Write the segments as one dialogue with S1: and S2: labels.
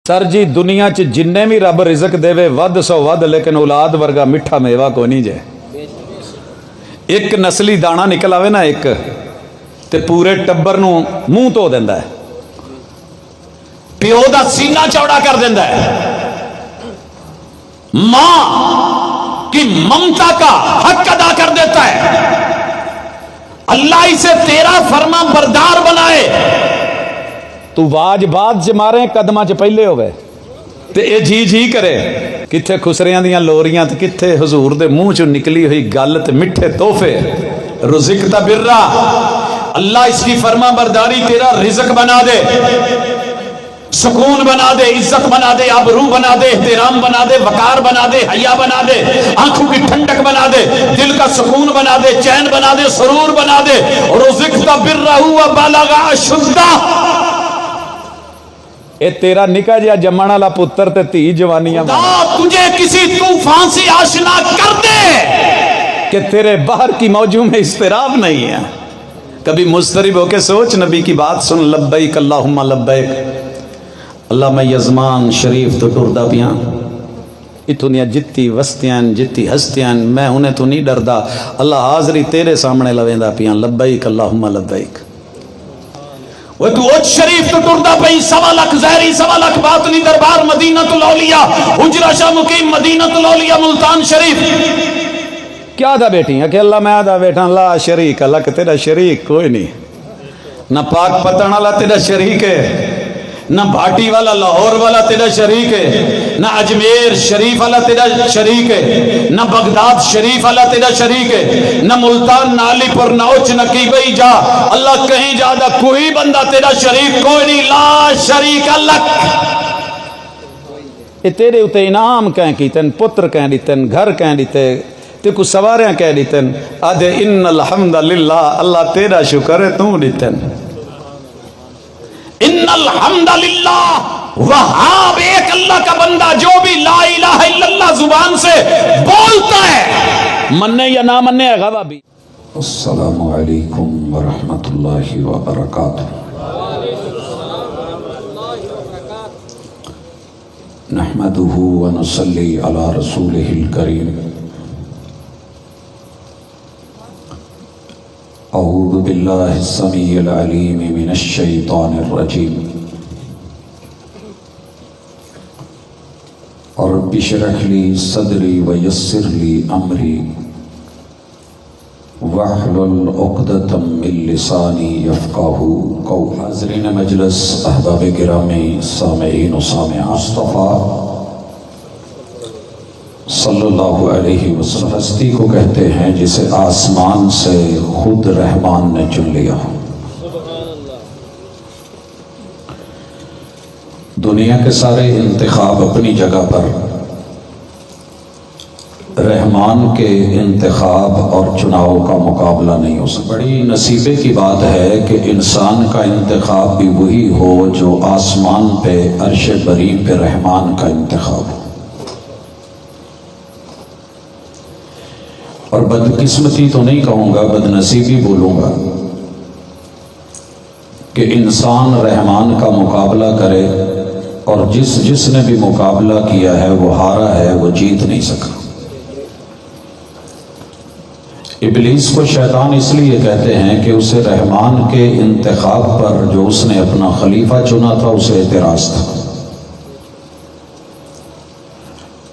S1: Sir जी दुनिया च जिन्ने भी रब रिजक देवे वध सौ वध, लेकिन औलाद वर्गा मिठा मेवा को नहीं जे। एक नस्ली दाना निकल आवे ना एक, ते पूरे टब्बर नूं मूंह धो देंदा है, प्यो दा सीना चौड़ा कर देंदा है। मां की ममता का हक अदा कर देता है। अल्लाह इसे तेरा फरमा बरदार बनाए, तू वाज बाद च मारे कदमां च पहले होवे ते ए जी जी करे। किथे खुसरियां दियां लोरियां ते किथे हुजूर दे मुंह चों निकली हुई गल ते मिठे तोहफे। रुज़िक़ता बिर्रा, अल्लाह इसकी फरमा बरदारी तेरा रिज़्क बना दे, सुकून बना दे, इज्जत बना दे, आबरू बना दे, एहतराम बना दे, वकार बना दे, हया बना दे, आंखों की ठंडक बना दे, दिल का सुकून बना दे, चैन बना दे, सुरूर बना दे। रुज़िक़ता बिर्रा व बलगा अशुद्दा, ए तेरा निका जिहा जम्मण वाला पुत्र ते धी जवानियां तुझे किसी तूफान से आशना कर दे कि तेरे बाहर की मौजों में इस्तिराब नहीं है। कभी मुस्तरिब होके सोच, नबी की बात सुन। लब्बैक अल्लाहुम्मा लब्बैक। अल्लाह मैं यजमान शरीफ तो टुरदा पिया, इत्थों दियां जित्ती वस्तियां जित्ती हस्तियां, मैं उन्हें तो नहीं डरदा। अल्लाह हाजरी तेरे सामने लवेंदा पिया। लब्बैक अल्लाहुम्मा लब्बैक। वो तू उच शरीफ तो टुरदा पई, 1.25 लाख ज़हरी, 1.25 लाख बातनी दरबार मदीनतुल औलिया, हुजरा शाह मुकीम मदीनतुल औलिया मुल्तान शरीफ। क्या था बेटी कि अल्लाह मैं आदा बेटा ला शरीक, अल्लाह के तेरा शरीक कोई नहीं। ना पाक पतन वाला तेरा शरीक है, ना भाटी वाला लाहौर वाला तेरा शरीक है, ना अजमेर शरीफ वाला तेरा शरीक है, ना बगदाद शरीफ वाला तेरा शरीक है, ना मुल्तान नालीपुर नौच नकीबई जा, अल्लाह कहीं ज्यादा कोई बंदा तेरा शरीक कोई नहीं। ला शरीक लक। ये तेरे उते इनाम कह कीतन, पुत्र कह दीतन, घर कह दीते, ते कुछ सवारियां कह दीतन। आदे इन्नल हम्दुलिल्लाह, अल्लाह तेरा शुक्र है तू दीतन। इन्नल हम्दुलिल्लाह, वहाब एक अल्लाह का बंदा जो भी ला इलाहा इल्लल्लाह जुबान से बोलता है, मन्ने या ना मन्ने है गवाबी।
S2: अस्सलामु अलैकुम व रहमतुल्लाहि व बरकातुहू। नहमदुहु व नुसल्ली अला रसूलिहिल करीम। अऊज़ु बिल्लाहि समीइल अलीम मिनश शैतानिर रजीम। रब्बि इश्रह ली सदरी व यस्सिर ली अमरी वहलुल उक़दतम मिन लिसानी यफ़क़हू क़ौली। हाज़रीन मजलिस, अहबाब गिरामी, सामिईन व सामिआत, मुस्तफ़ा सल्लल्लाहु अलैहि वसल्लम हस्ती को कहते हैं जिसे आसमान से खुद रहमान ने चुन लिया। दुनिया के सारे इंतखाब अपनी जगह पर, रहमान के इंतखाब और चुनाव का मुकाबला नहीं हो सकता। बड़ी नसीबे की बात है कि इंसान का इंतखाब भी वही हो जो आसमान पे अर्श बरी पे रहमान का इंतखाब हो। और बदकिस्मती तो नहीं कहूँगा, बदनसीबी बोलूँगा कि इंसान रहमान का मुकाबला करे और जिसने भी मुकाबला किया है वो हारा है, वो जीत नहीं सका। इब्लीस को शैतान इसलिए कहते हैं कि उसे रहमान के इंतखाब पर जो उसने अपना खलीफा चुना था उसे एतराज़ था।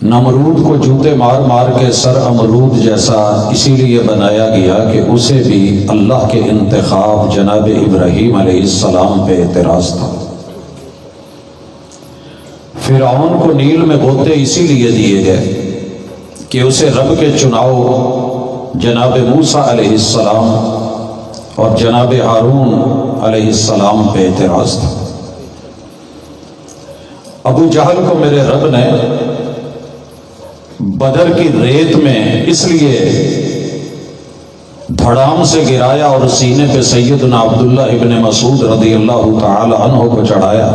S2: नमरूद को जूते मार मार के सर अमरूद जैसा इसीलिए बनाया गया कि उसे भी अल्लाह के इंतखाब जनाब इब्राहीम अलैहिस्सलाम पे एतराज़ था। फिरौन को नील में गोते इसीलिए दिए गए कि उसे रब के चुनाव जनाब मूसा अलैहिस्सलाम और जनाब हारून अलैहिस्सलाम पे एतराज़ था। अबू जहल को मेरे रब ने बदर की रेत में इसलिए धड़ाम से गिराया और सीने पे सैयदना अब्दुल्लाह इब्न मसूद रज़ियल्लाहु ताला अन्हु को चढ़ाया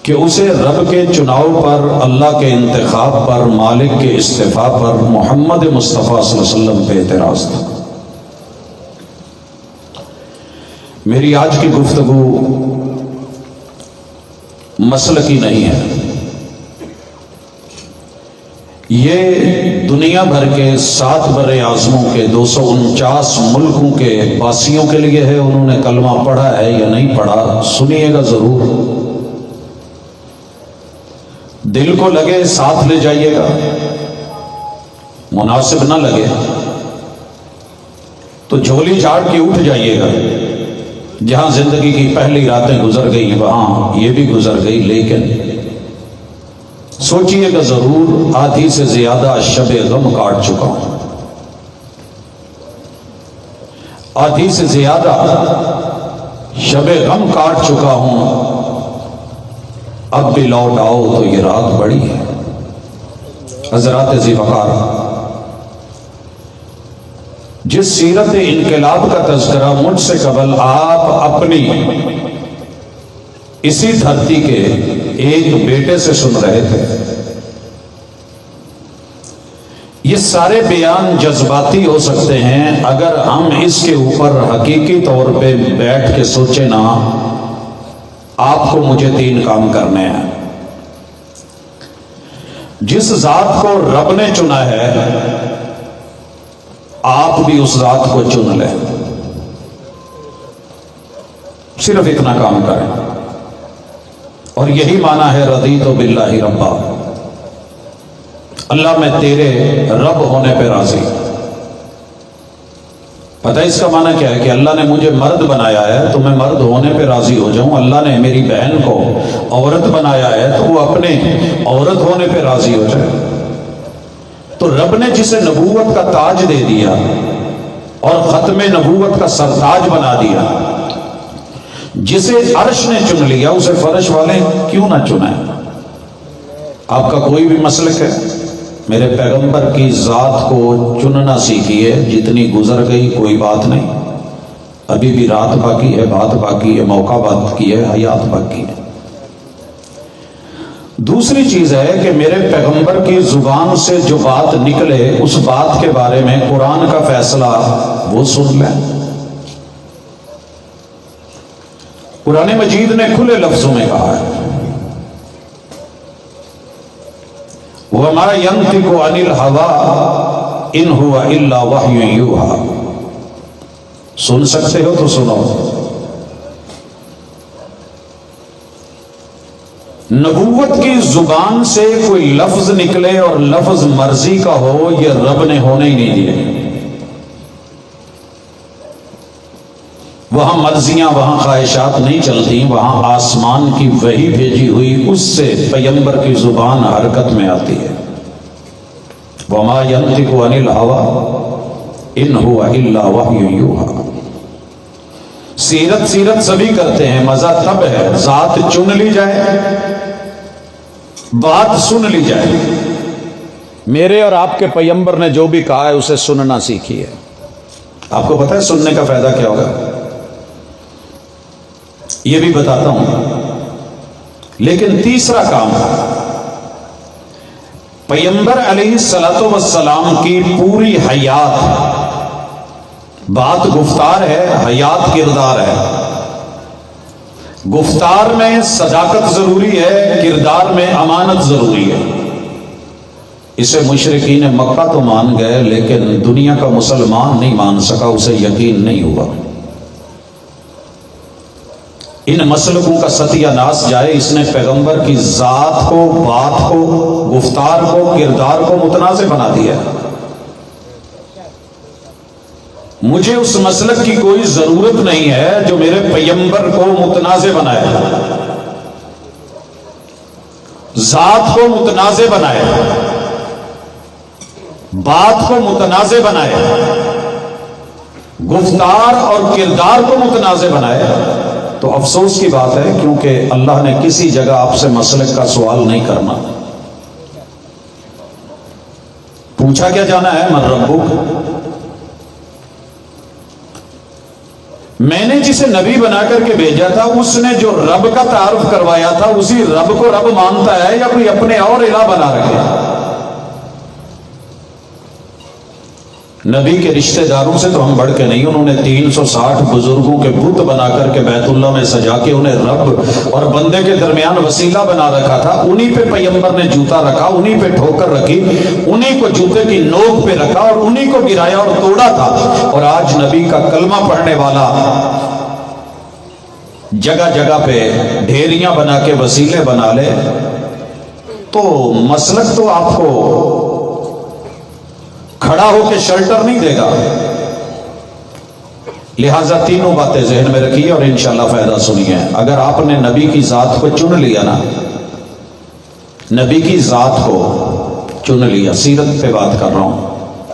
S2: कि उसे रब के चुनाव पर, अल्लाह के इंतखाब पर, मालिक के इस्तीफा पर मोहम्मद मुस्तफ़ा सल्लल्लाहु अलैहि वसल्लम पे एतराज़ था। मेरी आज की गुफ्तगू मसलकी नहीं है। ये दुनिया भर के 7 बड़े आज़मों के 249 मुल्कों के वासियों के लिए है। उन्होंने कलमा पढ़ा है या नहीं पढ़ा, सुनिएगा जरूर, दिल को लगे साथ ले जाइएगा, मुनासिब ना लगे तो झोली झाड़ के उठ जाइएगा। जहां जिंदगी की पहली रातें गुजर गई वहां ये भी गुजर गई, लेकिन सोचिएगा जरूर, आधी से ज्यादा शबे गम काट चुका हूं, आधी से ज्यादा शबे गम काट चुका हूं। अब भी लौट आओ तो ये रात बड़ी है। हजरात ज़िफ़कार, जिस सीरत इनकलाब का तज़किरा मुझसे कबल आप अपनी इसी धरती के एक बेटे से सुन रहे थे, ये सारे बयान जज्बाती हो सकते हैं अगर हम इसके ऊपर हकीकी तौर पे बैठ के सोचे ना। आपको मुझे 3 काम करने हैं। जिस जात को रब ने चुना है आप भी उस जात को चुन लें, सिर्फ इतना काम करें। और यही माना है रदीतु बिल्लाहि रब्बा, अल्लाह मैं तेरे रब होने पे राजी। पता है इसका माना क्या है? कि अल्लाह ने मुझे मर्द बनाया है तो मैं मर्द होने पे राजी हो जाऊं। अल्लाह ने मेरी बहन को औरत बनाया है तो वो अपने औरत होने पे राजी हो जाए। तो रब ने जिसे नबूवत का ताज दे दिया और खत्मे नबूवत का सरताज बना दिया, जिसे अर्श ने चुन लिया उसे फर्श वाले क्यों ना चुनाए? आपका कोई भी मसलक है, मेरे पैगंबर की जात को चुनना सीखिए। जितनी गुजर गई कोई बात नहीं, अभी भी रात बाकी है, बात बाकी है, मौका बाकी है, हयात बाकी है। दूसरी चीज है कि मेरे पैगंबर की जुबान से जो बात निकले उस बात के बारे में कुरान का फैसला वो सुन लें। कुरान मजीद ने खुले लफ्जों में कहा है, वमा यंतिकु अनिल हवा इन हुवा इल्ला वह्यु यूहा। सुन सकते हो तो सुनो। नबूवत की जुबान से कोई लफ्ज निकले और लफ्ज मर्जी का हो, यह रब ने होने ही नहीं दिए। वहां मर्जियां, वहां ख्वाहिशात नहीं चलती, वहां आसमान की वही भेजी हुई उससे पैगंबर की जुबान हरकत में आती है। वमा यंतिकु अनिल हवा इन हुवा इल्ला वह्यु यूहा। सीरत सीरत सभी करते हैं, मजा तब है जात चुन ली जाए, बात सुन ली जाए।
S1: मेरे और आपके पैगंबर ने जो भी कहा है उसे सुनना सीखिए।
S2: आपको पता है सुनने का फायदा क्या होगा? यह भी बताता हूं। लेकिन तीसरा काम, पैगंबर अलैहिस्सलातु वस्सलाम की पूरी हयात, बात गुफ्तार है, हयात किरदार है। गुफ्तार में सदाकत जरूरी है, किरदार में अमानत जरूरी है। इसे मुशरिकीन मक्का तो मान गए, लेकिन दुनिया का मुसलमान नहीं मान सका, उसे यकीन नहीं हुआ। इन मसलकों का सत्यानाश जाए। इसने पैगंबर की जात को, बात को, गुफ्तार को, किरदार को मुतनाज़ बना दिया। मुझे उस मसलक की कोई जरूरत नहीं है जो मेरे पैगंबर को मुतनाज़े बनाए, जात को मुतनाज़े बनाए, बात को मुतनाज़े बनाए, गुफ्तार और किरदार को मुतनाज़े बनाए। तो अफसोस की बात है, क्योंकि अल्लाह ने किसी जगह आपसे मसलक का सवाल नहीं करना। पूछा क्या जाना है, मन रब्बुक। मैंने जिसे नबी बना करके भेजा था उसने जो रब का तारुफ करवाया था, उसी रब को रब मानता है या कोई अपने और इलाह बना रखे? نبی کے رشتہ داروں سے تو ہم بڑھ کے نہیں. انہوں نے 360 بزرگوں کے بت بنا کر کے بیت اللہ میں سجا کے انہیں رب اور بندے کے درمیان وسیلہ بنا رکھا تھا. انہی پہ پیغمبر نے جوتا رکھا, انہی پہ ٹھوکر رکھی, انہی کو جوتے کی نوک پہ رکھا اور انہی کو گرایا اور توڑا تھا. اور آج نبی کا کلمہ پڑھنے والا جگہ جگہ پہ ڈھیریاں بنا کے وسیلے بنا لے تو مسلک تو آپ کو کھڑا ہو کے شیلٹر نہیں دے گا. لہذا تینوں باتیں ذہن میں رکھیے اور انشاءاللہ فائدہ سنیے. اگر آپ نے نبی کی ذات کو چن لیا نا, نبی کی ذات کو چن لیا, سیرت پہ بات کر رہا ہوں,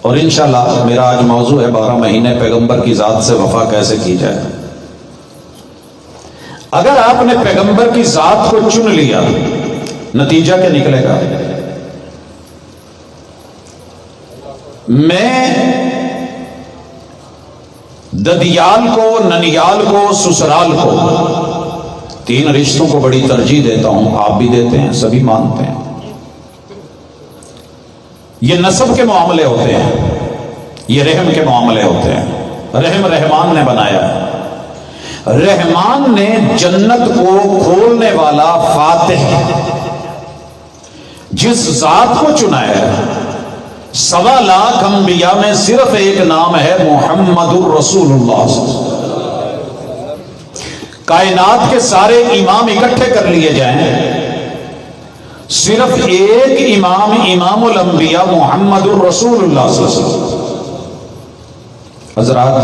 S2: اور انشاءاللہ میرا آج موضوع ہے 12 مہینے پیغمبر کی ذات سے وفا کیسے کی جائے. اگر آپ نے پیغمبر کی ذات کو چن لیا, نتیجہ کیا نکلے گا؟ میں ددیال کو, ننیال کو, سسرال کو, 3 رشتوں کو بڑی ترجیح دیتا ہوں. آپ بھی دیتے ہیں, سبھی مانتے ہیں. یہ نسب کے معاملے ہوتے ہیں, یہ رحم کے معاملے ہوتے ہیں. رحم رحمان نے بنایا ہے. رحمان نے جنت کو کھولنے والا فاتح جس ذات کو چنا ہے, 1.25 لاکھ انبیاء میں صرف ایک نام ہے محمد الرسول اللہ. کائنات کے سارے امام اکٹھے کر لیے جائیں, صرف ایک امام, امام الانبیاء محمد الرسول اللہ صلی اللہ علیہ وسلم. حضرات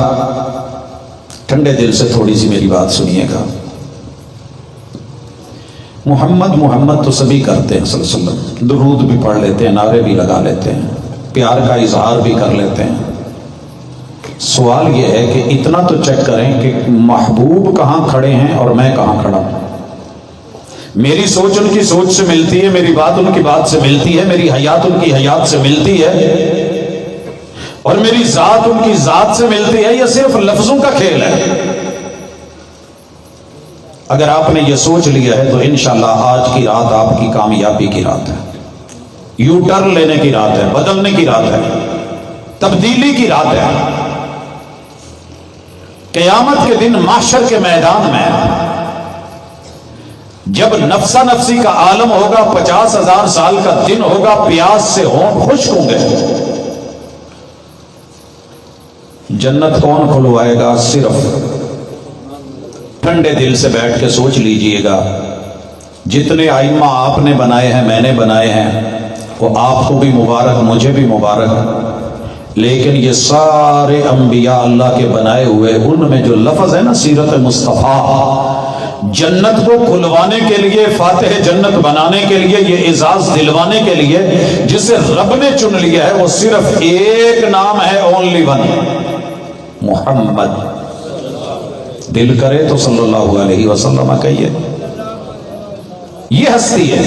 S2: ٹھنڈے دل سے تھوڑی سی میری بات سنیے گا. محمد محمد تو سبھی کرتے ہیں صلی اللہ علیہ وسلم, درود بھی پڑھ لیتے ہیں, نعرے بھی لگا لیتے ہیں, پیار کا اظہار بھی کر لیتے ہیں. سوال یہ ہے کہ اتنا تو چیک کریں کہ محبوب کہاں کھڑے ہیں اور میں کہاں کھڑا ہوں. میری سوچ ان کی سوچ سے ملتی ہے, میری بات ان کی بات سے ملتی ہے, میری حیات ان کی حیات سے ملتی ہے, اور میری ذات ان کی ذات سے ملتی ہے, یا صرف لفظوں کا کھیل ہے؟ اگر آپ نے یہ سوچ لیا ہے تو انشاءاللہ آج کی رات آپ کی کامیابی کی رات ہے, یو ٹرن لینے کی رات ہے, بدلنے کی رات ہے, تبدیلی کی رات ہے. قیامت کے دن محشر کے میدان میں جب نفسا نفسی کا عالم ہوگا, 50,000 سال کا دن ہوگا, پیاس سے ہونٹ خشک ہوں گے, جنت کون کھلوائے گا؟ صرف ٹھنڈے دل سے بیٹھ کے سوچ لیجئے گا, جتنے ائمہ آپ نے بنائے ہیں, میں نے بنائے ہیں, وہ آپ کو بھی مبارک, مجھے بھی مبارک, لیکن یہ سارے انبیاء اللہ کے بنائے ہوئے, ان میں جو لفظ ہے نا سیرت مصطفیٰ, جنت کو کھلوانے کے لیے, فاتح جنت بنانے کے لیے, یہ اعزاز دلوانے کے لیے جسے رب نے چن لیا ہے, وہ صرف ایک نام ہے, اونلی ون, محمد. دل کرے تو صلی اللہ علیہ وسلم کہیے. یہ ہستی ہے.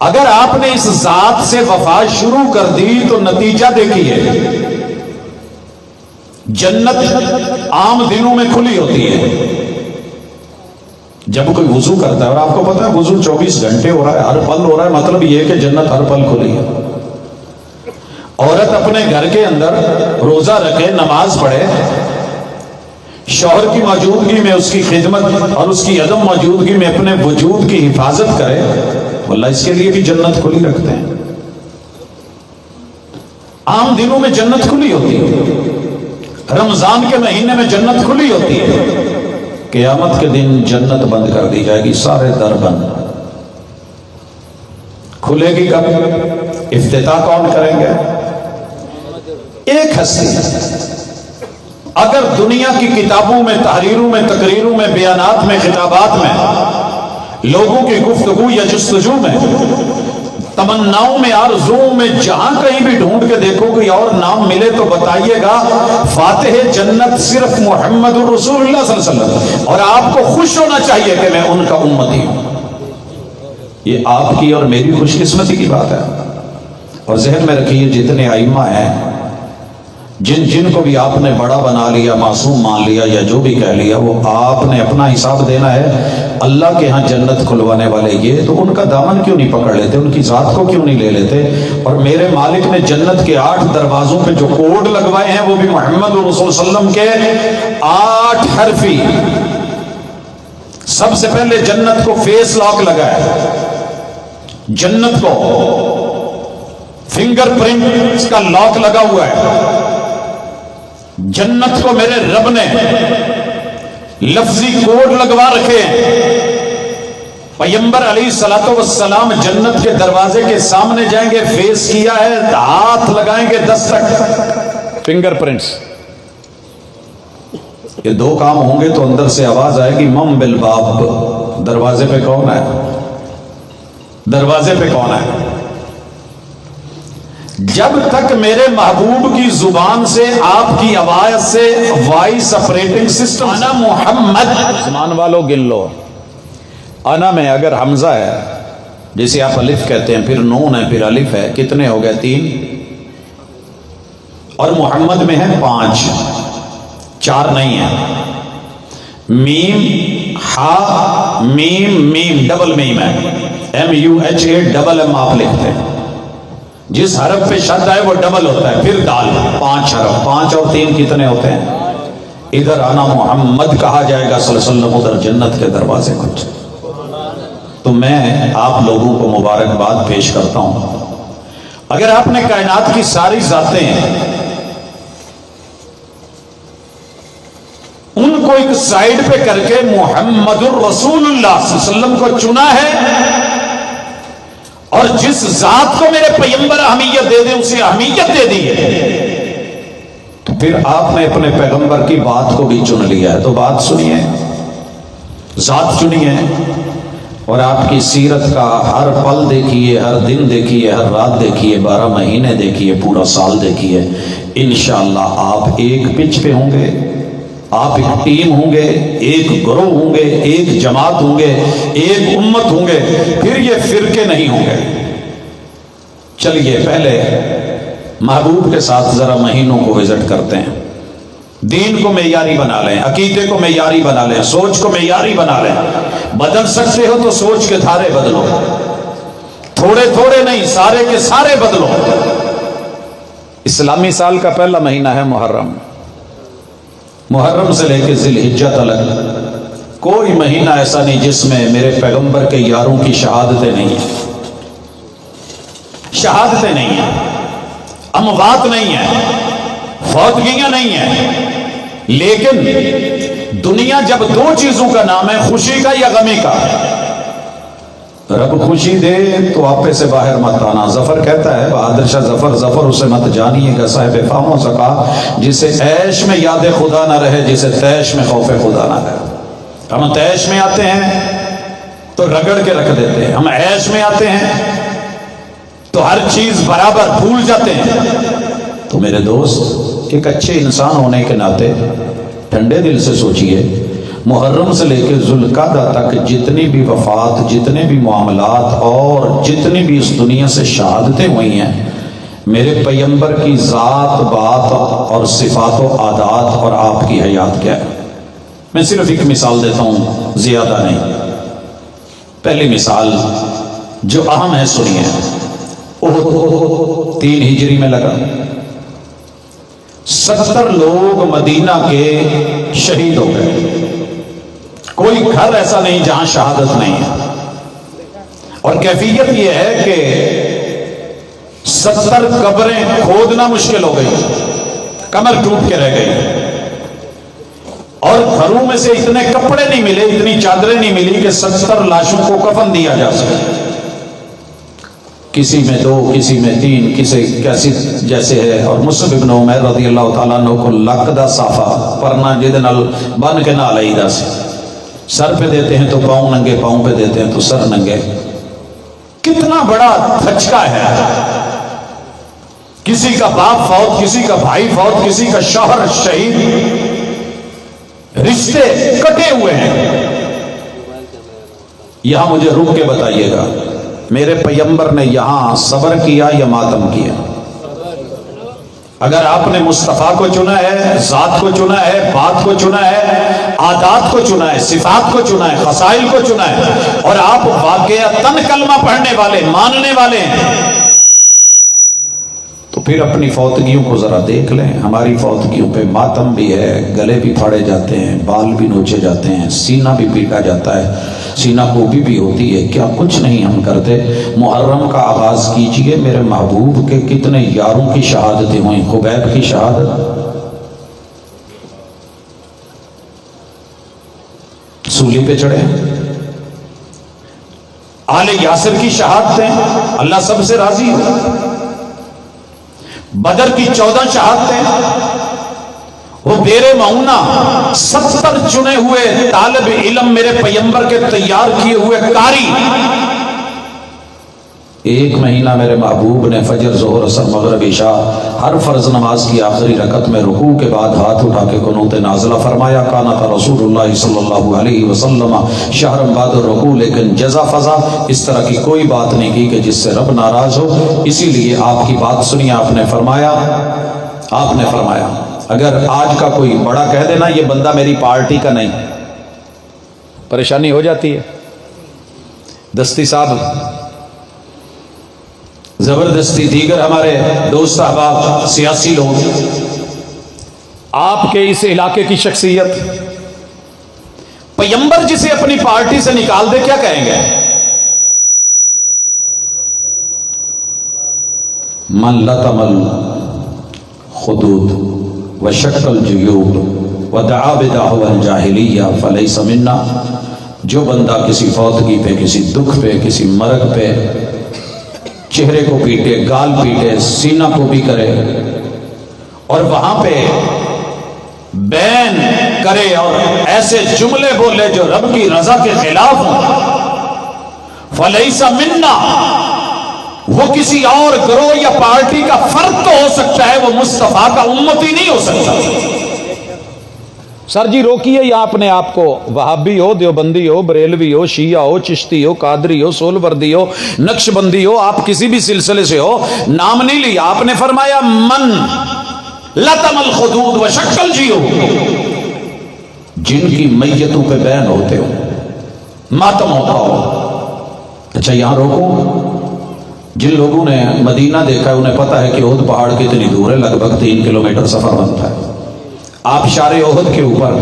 S2: اگر آپ نے اس ذات سے وفا شروع کر دی تو نتیجہ دیکھیے, جنت عام دنوں میں کھلی ہوتی ہے. جب کوئی وضو کرتا ہے, اور آپ کو پتا ہے وضو 24 گھنٹے ہو رہا ہے, ہر پل ہو رہا ہے, مطلب یہ کہ جنت ہر پل کھلی ہے. عورت اپنے گھر کے اندر روزہ رکھے, نماز پڑھے, شوہر کی موجودگی میں اس کی خدمت اور اس کی عدم موجودگی میں اپنے وجود کی حفاظت کرے, اللہ اس کے لیے بھی جنت کھلی رکھتے ہیں. عام دنوں میں جنت کھلی ہوتی ہے, رمضان کے مہینے میں جنت کھلی ہوتی ہے. قیامت کے دن جنت بند کر دی جائے گی, سارے در بند. کھلے گی کب؟ افتتاح کون کریں گے؟ ایک ہستی. اگر دنیا کی کتابوں میں, تحریروں میں, تقریروں میں, بیانات میں, خطابات میں, لوگوں کی گفتگو یا جستجو میں, تمناؤں میں, آرزوؤں میں, جہاں کہیں بھی ڈھونڈ کے دیکھو کوئی اور نام ملے تو بتائیے گا فاتح جنت صرف محمد الرسول اللہ صلی اللہ علیہ وسلم. اور آپ کو خوش ہونا چاہیے کہ میں ان کا امتی ہوں. یہ آپ کی اور میری خوش قسمتی کی بات ہے. اور ذہن میں رکھیے, جتنے ائمہ ہیں, جن کو بھی آپ نے بڑا بنا لیا, معصوم مان لیا, یا جو بھی کہہ لیا, وہ آپ نے اپنا حساب دینا ہے. اللہ کے ہاں جنت کھلوانے والے یہ، تو ان کا دامن کیوں نہیں پکڑ لیتے، ان کی ذات کو کیوں نہیں لے لیتے؟ اور میرے مالک نے جنت کے 8 دروازوں پہ جو کوڈ لگوائے ہیں وہ بھی محمد رسول صلی اللہ علیہ وسلم کے 8 حرفی۔ سب سے پہلے جنت کو فیس لاک لگا ہے، جنت کو فنگر پرنٹ کا لاک لگا ہوا ہے، جنت کو میرے رب نے لفظی کوڈ لگوا رکھے ہیں۔ پیغمبر علیہ الصلوۃ والسلام جنت کے دروازے کے سامنے جائیں گے، فیس کیا ہے، ہاتھ لگائیں گے دستک، فنگر پرنٹس۔ یہ 2 کام ہوں گے تو اندر سے آواز آئے گی مم بالباب، دروازے پہ کون ہے، دروازے پہ کون ہے؟ جب تک میرے محبوب کی زبان سے، آپ کی آواز سے، وائس آپریٹنگ سسٹم انا محمد، آسمان والوں گن لو، انا میں اگر حمزہ ہے جسے آپ الف کہتے ہیں، پھر نون ہے، پھر الف ہے، کتنے ہو گئے؟ 3۔ اور محمد میں ہے 5، 4 نہیں ہے۔ میم ہا میم میم ڈبل میم ہے، MUHA ڈبل M آپ لکھتے ہیں، جس حرف پہ شد ہے وہ ڈبل ہوتا ہے، پھر دال، 5 حرف، 5 اور 3 کتنے ہوتے ہیں؟ ادھر آنا محمد کہا جائے گا صلی اللہ علیہ وسلم، ادھر جنت کے دروازے کھل۔ تو میں آپ لوگوں کو مبارکباد پیش کرتا ہوں۔ اگر آپ نے کائنات کی ساری ذاتیں ان کو ایک سائیڈ پہ کر کے محمد الرسول اللہ صلی اللہ علیہ وسلم کو چنا ہے، اور جس ذات کو میرے پیغمبر اہمیت دے دے اسے اہمیت دے دی ہے، تو پھر آپ نے اپنے پیغمبر کی بات کو بھی چن لیا ہے۔ تو بات سنیے، ذات چنیے، اور آپ کی سیرت کا ہر پل دیکھیے، ہر دن دیکھیے، ہر رات دیکھیے، 12 مہینے دیکھیے، پورا سال دیکھیے۔ انشاءاللہ آپ ایک پچ پہ ہوں گے، آپ ایک ٹیم ہوں گے، ایک گروہ ہوں گے، ایک جماعت ہوں گے، ایک امت ہوں گے، پھر یہ فرقے نہیں ہوں گے۔ چلیے پہلے محبوب کے ساتھ ذرا مہینوں کو وزٹ کرتے ہیں، دین کو معیاری بنا لیں، عقیدے کو معیاری بنا لیں، سوچ کو معیاری بنا لیں۔ بدل سکتے ہو تو سوچ کے دھارے بدلو، تھوڑے تھوڑے نہیں، سارے کے سارے بدلو۔ اسلامی سال کا پہلا مہینہ ہے محرم، محرم سے لے کے ذی الحجہ تک کوئی مہینہ ایسا نہیں جس میں میرے پیغمبر کے یاروں کی شہادتیں نہیں ہیں، شہادتیں نہیں ہیں، اموات نہیں ہیں، فوتگیاں نہیں ہیں۔ لیکن دنیا جب 2 چیزوں کا نام ہے، خوشی کا یا غمی کا، رب خوشی دے تو آپے سے باہر مت آنا۔ ظفر کہتا ہے، بہادر شاہ ظفر اسے مت جانیے گا صاحب فہم و ذکا، جسے عیش میں یاد خدا نہ رہے، جسے تیش میں خوف خدا نہ رہے۔ ہم تیش میں آتے ہیں تو رگڑ کے رکھ دیتے ہیں، ہم عیش میں آتے ہیں تو ہر چیز برابر بھول جاتے ہیں۔ تو میرے دوست، ایک اچھے انسان ہونے کے ناطے ٹھنڈے دل سے سوچئے، محرم سے لے کے ذوالقعدہ تک جتنی بھی وفات، جتنے بھی معاملات اور جتنی بھی اس دنیا سے شہادتیں ہوئی ہیں، میرے پیغمبر کی ذات، بات اور صفات و عادات اور آپ کی حیات کیا ہے؟ میں صرف ایک مثال دیتا ہوں، زیادہ نہیں۔ پہلی مثال جو اہم ہے سنیے، 3 ہجری میں لگا، 70 لوگ مدینہ کے شہید ہو گئے۔ کوئی گھر ایسا نہیں جہاں شہادت نہیں ہے، اور کیفیت یہ ہے کہ 70 قبریں کھودنا مشکل ہو گئی، کمر ٹوٹ کے رہ گئی، اور گھروں میں سے اتنے کپڑے نہیں ملے، اتنی چادریں نہیں ملی کہ 70 لاشوں کو کفن دیا جا سکے۔ کسی میں 2، کسی میں 3، کسی کیسی جیسے ہے۔ اور مصعب ابن عمیر رضی اللہ تعالیٰ عنہ کو لک دا صافہ پرنا جد نال بن کے نہ لئی دا سی، سر پہ دیتے ہیں تو پاؤں ننگے، پاؤں پہ دیتے ہیں تو سر ننگے۔ کتنا بڑا دھچکا ہے، کسی کا باپ فوت، کسی کا بھائی فوت، کسی کا شوہر شہید، رشتے کٹے ہوئے ہیں۔ یہاں مجھے رک کے بتائیے گا، میرے پیغمبر نے یہاں صبر کیا یا ماتم کیا؟
S1: اگر آپ نے مصطفیٰ کو چنا ہے، ذات کو چنا ہے، بات کو چنا ہے، عادات کو چنا ہے، صفات کو چنا ہے، خصائل کو چنا ہے، اور آپ واقعتاً کلمہ پڑھنے والے، ماننے والے ہیں، تو پھر اپنی فوتگیوں کو ذرا دیکھ لیں. ہماری فوتگیوں پہ ماتم بھی ہے، گلے بھی پھاڑے جاتے ہیں، بال بھی نوچے جاتے ہیں، سینہ بھی پیٹا جاتا ہے، سینہ کوبی بھی ہوتی ہے. کیا کچھ نہیں ہم کرتے؟ محرم کا آغاز کیجئے، میرے محبوب کے کتنے یاروں کی شہادتیں ہوئیں. خبیب کی شہادت، سولی پہ چڑھے. آل یاسر کی شہادتیں، اللہ سب سے راضی ہے. بدر کی 14 شہادتیں، وہ بیر معونہ 70 چنے ہوئے طالب علم میرے پیغمبر کے تیار کیے ہوئے قاری. 1 مہینہ میرے محبوب نے فجر، ظہر، عصر، مغرب، عشاء ہر فرض نماز کی آخری رکعت میں رکوع کے بعد ہاتھ اٹھا کے قنوت نازلہ فرمایا. کانت رسول اللہ صلی اللہ علیہ وسلم شہرم بعد الرکوع، لیکن جزا فضا اس طرح کی کوئی بات نہیں کی کہ جس سے رب ناراض ہو. اسی لیے آپ کی بات سنی، آپ نے فرمایا اگر آج کا کوئی بڑا کہہ دینا یہ بندہ میری پارٹی کا نہیں، پریشانی ہو جاتی ہے. دستی صاحب، زبردستی، دیگر ہمارے دوست احباب، سیاسی لوگ، آپ کے اس علاقے کی شخصیت، پیغمبر جسے اپنی پارٹی سے نکال دے کیا کہیں گے؟
S2: من لطم الخدود وشق الجیوب ودعا بدعوى الجاہلیہ فلیس منا. جو بندہ کسی فوتگی پہ، کسی دکھ پہ، کسی مرگ پہ چہرے کو پیٹے، گال پیٹے، سینہ کو بھی کرے اور وہاں پہ بین کرے اور ایسے جملے بولے جو رب کی رضا کے خلاف ہوں،
S1: فلیس منا، وہ کسی اور گروہ یا پارٹی کا فرد تو ہو سکتا ہے، وہ مصطفیٰ کا امتی نہیں ہو سکتا. سر جی روکیے یا اپنے آپ کو، وہابی ہو، دیوبندی ہو، بریلوی ہو، شیعہ ہو، چشتی ہو، قادری ہو، سولوردی ہو، نقش بندی ہو، آپ کسی بھی سلسلے سے ہو، نام نہیں لیا. آپ نے فرمایا من لطم الخدود وشق الجیوب،
S2: جن کی میتوں پہ بین ہوتے ہو،
S1: ماتم ہوتا ہو.
S2: اچھا یہاں روکو. جن لوگوں نے مدینہ دیکھا ہے انہیں پتا ہے کہ احد پہاڑ کتنی دور ہے، لگ بھگ 3 کلومیٹر سفر بنتا ہے.
S1: آپ شار احد کے اوپر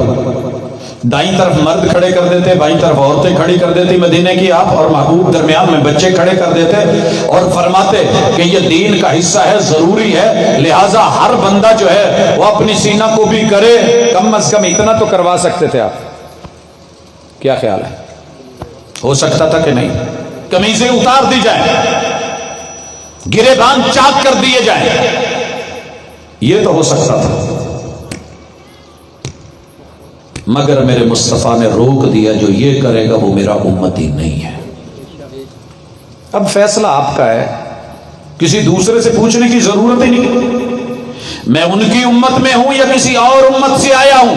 S1: دائیں طرف مرد کھڑے کر دیتے، بائیں طرف عورتیں کھڑی کر دیتی مدینے کی آپ، اور محبوب درمیان میں بچے کھڑے کر دیتے اور فرماتے کہ یہ دین کا حصہ ہے، ضروری ہے، لہٰذا ہر بندہ جو ہے وہ اپنی سینہ کو بھی کرے. کم از کم اتنا تو کروا سکتے تھے آپ. کیا خیال ہے؟ ہو سکتا تھا کہ نہیں؟ قمیضیں اتار دی جائیں، گریبان چاک کر دیے جائیں، یہ تو ہو سکتا تھا.
S2: مگر میرے مصطفیٰ نے روک دیا، جو یہ کرے گا وہ میرا امتی نہیں ہے.
S1: اب فیصلہ آپ کا ہے، کسی دوسرے سے پوچھنے کی ضرورت ہی نہیں. میں ان کی امت میں ہوں یا کسی اور امت سے آیا ہوں.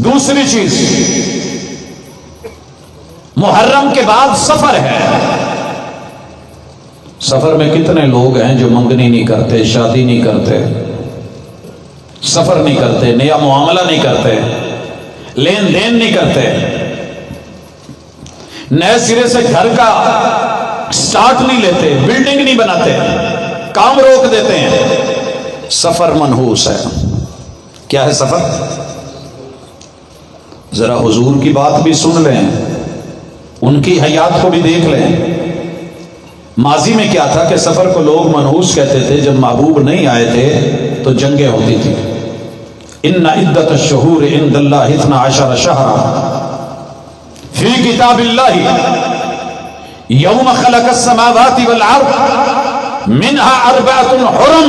S1: دوسری چیز، محرم کے بعد سفر ہے.
S2: سفر میں کتنے لوگ ہیں جو منگنی نہیں کرتے، شادی نہیں کرتے،
S1: سفر نہیں کرتے، نیا معاملہ نہیں کرتے، لین دین نہیں کرتے، نئے سرے سے گھر کا سٹارٹ نہیں لیتے، بلڈنگ نہیں بناتے، کام روک دیتے ہیں. سفر منحوس ہے. کیا ہے سفر؟ ذرا حضور کی بات بھی سن لیں، ان کی حیات کو بھی دیکھ لیں. ماضی میں کیا تھا کہ سفر کو لوگ منحوس کہتے تھے. جب محبوب نہیں آئے تھے تو جنگیں ہوتی تھی. ان عدت الشہور عند اللہ 12 شہرا فی کتاب اللہ یوم خلق السماوات والارض منها 4 حرم.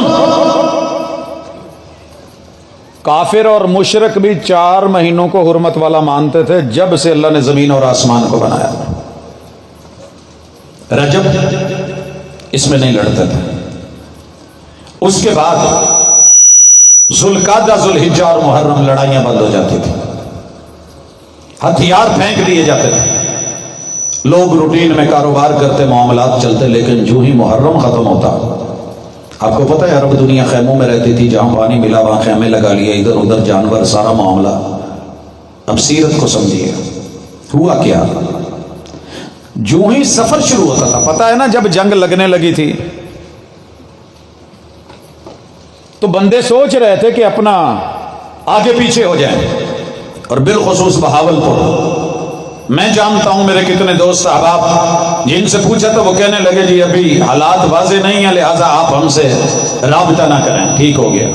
S1: کافر اور مشرک بھی 4 مہینوں کو حرمت والا مانتے تھے جب سے اللہ نے زمین اور آسمان کو بنایا. رجب اس میں نہیں لڑتے تھے. اس کے بعد ذوالقعدہ، ذوالحجہ اور محرم لڑائیاں بند ہو جاتی تھی، ہتھیار پھینک دیے جاتے تھے.
S2: लोग रूटीन में कारोबार करते, मामलात चलते, लेकिन जो ही मुहर्रम खत्म होता, आपको पता है अरब दुनिया खैमों में रहती थी, जहां पानी मिला वहां खैमे लगा लिए, इधर उधर जानवर, सारा मामला। अब सीरत को समझिए, हुआ क्या? जो ही सफर शुरू होता था, पता है ना, जब जंग लगने लगी थी तो बंदे सोच रहे थे कि अपना आगे पीछे हो जाए, और बिलखुसूस बहावलपुर, मैं जानता हूं मेरे कितने दोस्त अहबाब जिनसे पूछा तो वो कहने लगे जी अभी हालात वाजे नहीं है, लिहाजा आप हमसे राबता ना करें। ठीक हो गया।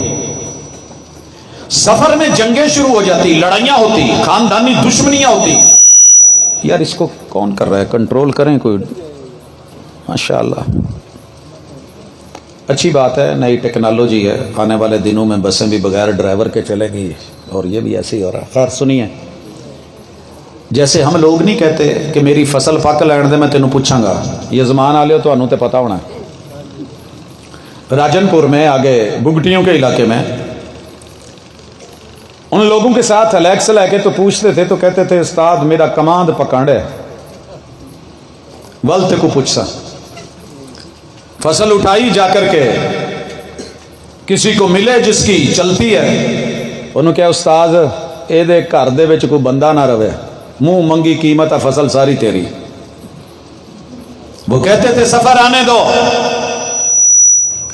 S2: सफर में जंगें शुरू हो जाती, लड़ाइयां होती, खानदानी दुश्मनियां होती। यार इसको कौन कर रहा है, कंट्रोल करें कोई। माशाअल्लाह, अच्छी बात है, नई टेक्नोलॉजी है, आने वाले दिनों में बसें भी बगैर ड्राइवर के चलेंगी, और ये भी ऐसे ही हो रहा है। खैर सुनिए, जैसे हम लोग नहीं कहते कि मेरी फसल पक लैण दे मैं तेनों पूछांगा, ये जमान आलियो तो तो पता होना। राजनपुर में आगे बुगटियों के इलाके में उन लोगों के साथ अलेक्स लेके तो पूछते थे, तो कहते थे उस्ताद मेरा कमांद पकड़ है, वलते को पूछसा, फसल उठाई जाकर के किसी को मिले जिसकी चलती है, उन्होंने क्या उस्ताद ए घर दे विच कोई बंदा ना रवे, मुंह मंगी कीमत है फसल सारी तेरी। वो कहते थे सफर आने दो,